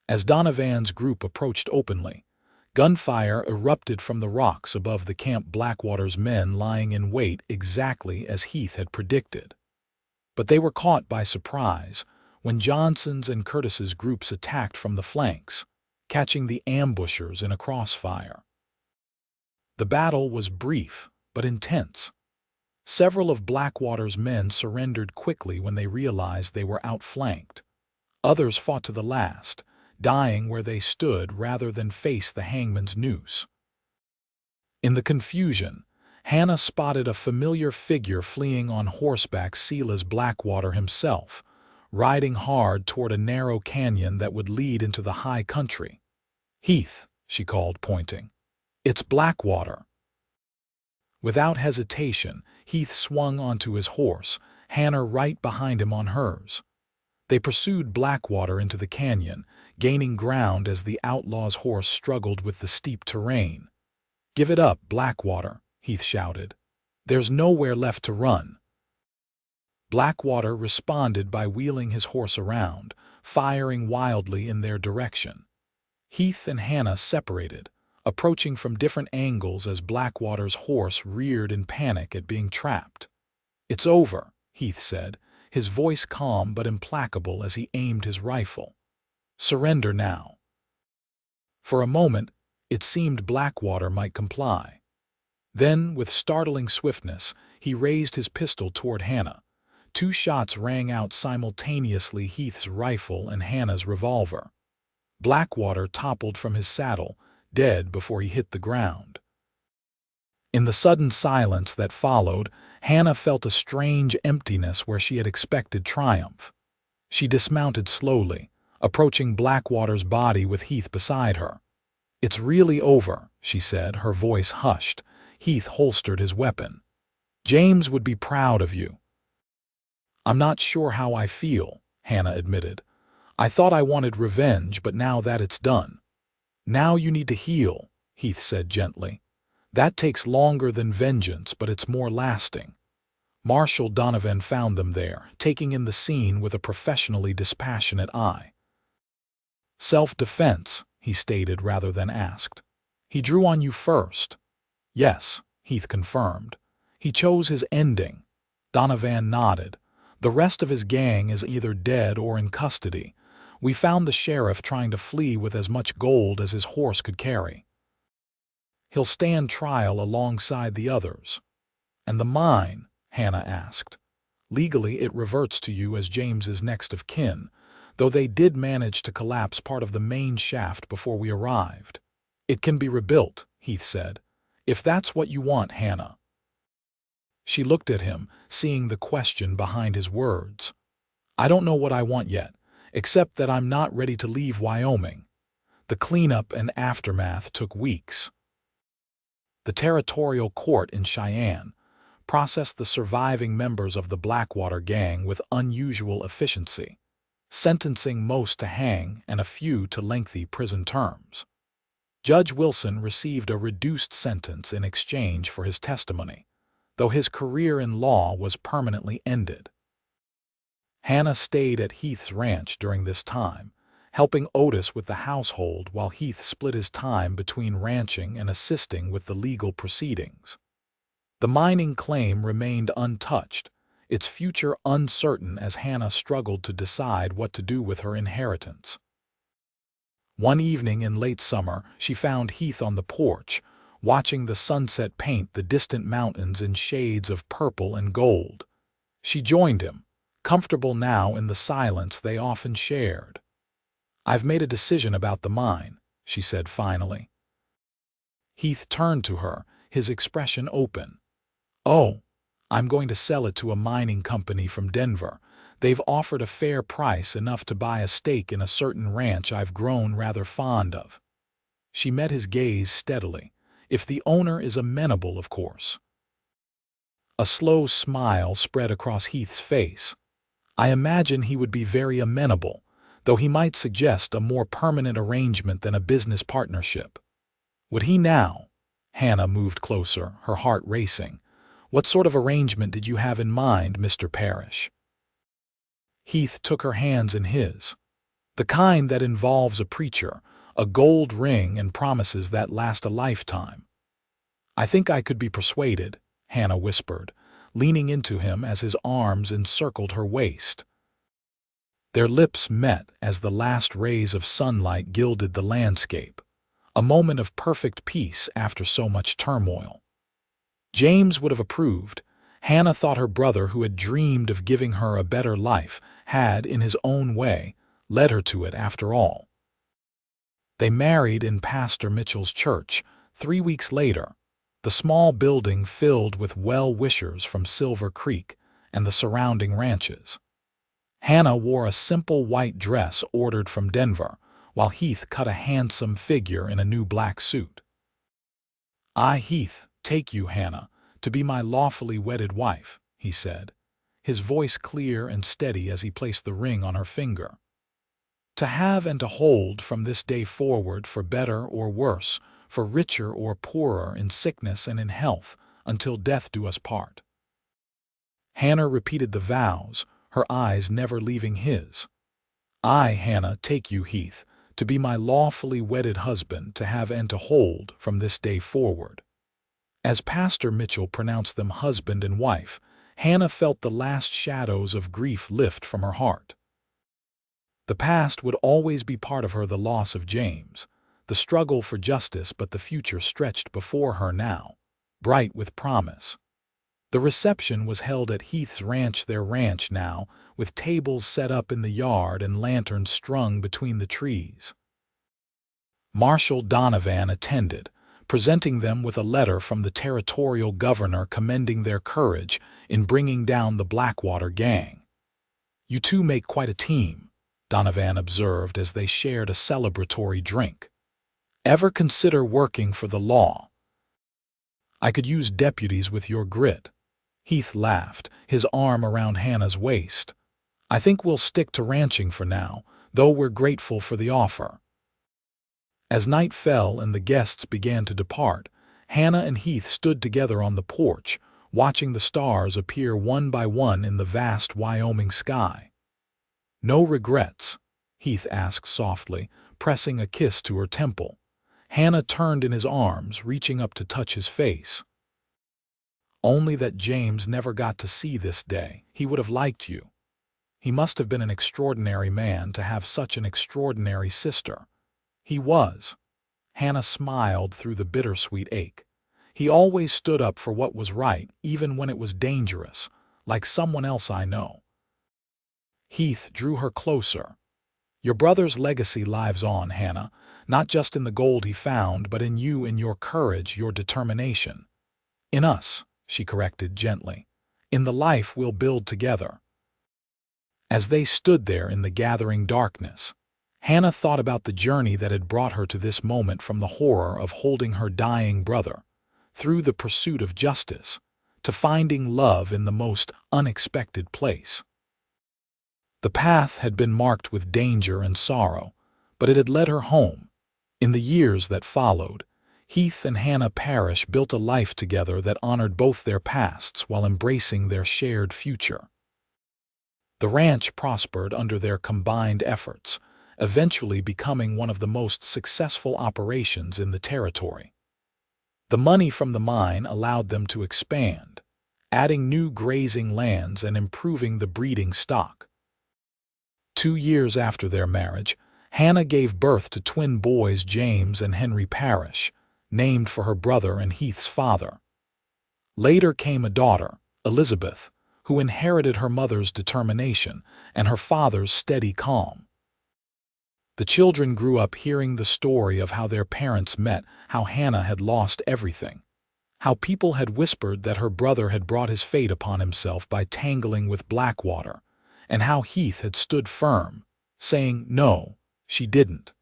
As Donovan's group approached openly, gunfire erupted from the rocks above the camp, Blackwater's men lying in wait exactly as Heath had predicted. But they were caught by surprise when Johnson's and Curtis's groups attacked from the flanks, catching the ambushers in a crossfire. The battle was brief but intense. Several of Blackwater's men surrendered quickly when they realized they were outflanked. Others fought to the last, dying where they stood rather than face the hangman's noose. In the confusion, Hannah spotted a familiar figure fleeing on horseback, Silas Blackwater himself, riding hard toward a narrow canyon that would lead into the high country. "Heath," she called, pointing. "It's Blackwater." Without hesitation, Heath swung onto his horse, Hannah right behind him on hers. They pursued Blackwater into the canyon, gaining ground as the outlaw's horse struggled with the steep terrain. "Give it up, Blackwater," Heath shouted. "There's nowhere left to run." Blackwater responded by wheeling his horse around, firing wildly in their direction. Heath and Hannah separated, approaching from different angles as Blackwater's horse reared in panic at being trapped. "It's over," Heath said, his voice calm but implacable as he aimed his rifle. "Surrender now." For a moment, it seemed Blackwater might comply. Then, with startling swiftness, he raised his pistol toward Hannah. Two shots rang out simultaneously, Heath's rifle and Hannah's revolver. Blackwater toppled from his saddle, dead before he hit the ground. In the sudden silence that followed, Hannah felt a strange emptiness where she had expected triumph. She dismounted slowly, approaching Blackwater's body with Heath beside her. "It's really over," she said, her voice hushed. Heath holstered his weapon. "James would be proud of you." "I'm not sure how I feel," Hannah admitted. "I thought I wanted revenge, but now that it's done." "Now you need to heal," Heath said gently. "That takes longer than vengeance, but it's more lasting." Marshal Donovan found them there, taking in the scene with a professionally dispassionate eye. "Self-defense," he stated rather than asked. "He drew on you first." "Yes," Heath confirmed. "He chose his ending." Donovan nodded. "The rest of his gang is either dead or in custody. We found the sheriff trying to flee with as much gold as his horse could carry." "He'll stand trial alongside the others." "And the mine?" Hannah asked. "Legally, it reverts to you as James's next of kin, though they did manage to collapse part of the main shaft before we arrived." "It can be rebuilt," Heath said. "If that's what you want, Hannah." She looked at him, seeing the question behind his words. "I don't know what I want yet, except that I'm not ready to leave Wyoming." The cleanup and aftermath took weeks. The territorial court in Cheyenne processed the surviving members of the Blackwater Gang with unusual efficiency, sentencing most to hang and a few to lengthy prison terms. Judge Wilson received a reduced sentence in exchange for his testimony, though his career in law was permanently ended. Hannah stayed at Heath's ranch during this time, helping Otis with the household while Heath split his time between ranching and assisting with the legal proceedings. The mining claim remained untouched, its future uncertain as Hannah struggled to decide what to do with her inheritance. One evening in late summer, she found Heath on the porch, watching the sunset paint the distant mountains in shades of purple and gold. She joined him, comfortable now in the silence they often shared. "I've made a decision about the mine," she said finally. Heath turned to her, his expression open. "Oh, I'm going to sell it to a mining company from Denver. They've offered a fair price, enough to buy a stake in a certain ranch I've grown rather fond of." She met his gaze steadily. "If the owner is amenable, of course." A slow smile spread across Heath's face. "I imagine he would be very amenable, though he might suggest a more permanent arrangement than a business partnership." "Would he now?" Hannah moved closer, her heart racing. "What sort of arrangement did you have in mind, Mr. Parrish?" Heath took her hands in his. "The kind that involves a preacher, a gold ring, and promises that last a lifetime." "I think I could be persuaded," Hannah whispered, leaning into him as his arms encircled her waist. Their lips met as the last rays of sunlight gilded the landscape, a moment of perfect peace after so much turmoil. James would have approved. Hannah thought her brother, who had dreamed of giving her a better life, had, in his own way, led her to it after all. They married in Pastor Mitchell's church 3 weeks later, the small building filled with well-wishers from Silver Creek and the surrounding ranches. Hannah wore a simple white dress ordered from Denver, while Heath cut a handsome figure in a new black suit. "I, Heath, take you, Hannah, to be my lawfully wedded wife," he said, his voice clear and steady as he placed the ring on her finger. "To have and to hold from this day forward, for better or worse, for richer or poorer, in sickness and in health, until death do us part." Hannah repeated the vows, her eyes never leaving his. I, Hannah, take you, Heath, to be my lawfully wedded husband, to have and to hold from this day forward. As Pastor Mitchell pronounced them husband and wife, Hannah felt the last shadows of grief lift from her heart. The past would always be part of her, the loss of James, the struggle for justice, but the future stretched before her now, bright with promise. The reception was held at Heath's ranch, their ranch now, with tables set up in the yard and lanterns strung between the trees. Marshal Donovan attended, presenting them with a letter from the territorial governor commending their courage in bringing down the Blackwater Gang. You two make quite a team, Donovan observed as they shared a celebratory drink. Ever consider working for the law? I could use deputies with your grit. Heath laughed, his arm around Hannah's waist. I think we'll stick to ranching for now, though we're grateful for the offer. As night fell and the guests began to depart, Hannah and Heath stood together on the porch, watching the stars appear one by one in the vast Wyoming sky. No regrets? Heath asked softly, pressing a kiss to her temple. Hannah turned in his arms, reaching up to touch his face. Only that James never got to see this day. He would have liked you. He must have been an extraordinary man to have such an extraordinary sister. He was. Hannah smiled through the bittersweet ache. He always stood up for what was right, even when it was dangerous, like someone else I know. Heath drew her closer. Your brother's legacy lives on, Hannah, not just in the gold he found, but in you, in your courage, your determination. In us, she corrected gently. In the life we'll build together. As they stood there in the gathering darkness, Hannah thought about the journey that had brought her to this moment, from the horror of holding her dying brother, through the pursuit of justice, to finding love in the most unexpected place. The path had been marked with danger and sorrow, but it had led her home. In the years that followed, Heath and Hannah Parrish built a life together that honored both their pasts while embracing their shared future. The ranch prospered under their combined efforts, eventually becoming one of the most successful operations in the territory. The money from the mine allowed them to expand, adding new grazing lands and improving the breeding stock. 2 years after their marriage, Hannah gave birth to twin boys, James and Henry Parrish, named for her brother and Heath's father. Later came a daughter, Elizabeth, who inherited her mother's determination and her father's steady calm. The children grew up hearing the story of how their parents met, how Hannah had lost everything, how people had whispered that her brother had brought his fate upon himself by tangling with Blackwater, and how Heath had stood firm, saying, no, she didn't.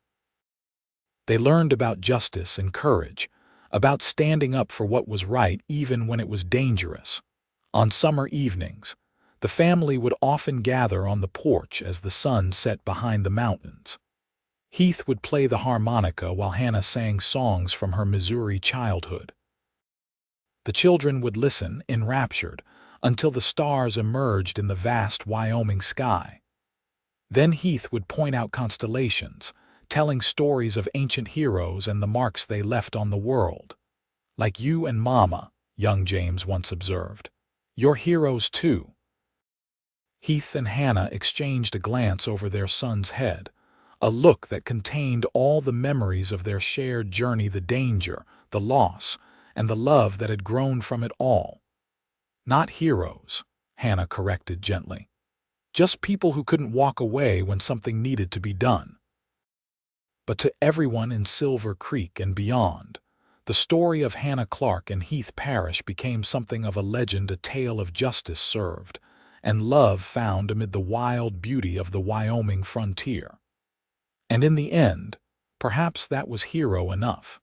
They learned about justice and courage, about standing up for what was right even when it was dangerous. On summer evenings, the family would often gather on the porch as the sun set behind the mountains. Heath would play the harmonica while Hannah sang songs from her Missouri childhood. The children would listen, enraptured, until the stars emerged in the vast Wyoming sky. Then Heath would point out constellations, telling stories of ancient heroes and the marks they left on the world. Like you and Mama, young James once observed. You're heroes too. Heath and Hannah exchanged a glance over their son's head, a look that contained all the memories of their shared journey, the danger, the loss, and the love that had grown from it all. Not heroes, Hannah corrected gently. Just people who couldn't walk away when something needed to be done. But to everyone in Silver Creek and beyond, the story of Hannah Clarke and Heath Parrish became something of a legend, a tale of justice served, and love found amid the wild beauty of the Wyoming frontier. And in the end, perhaps that was hero enough.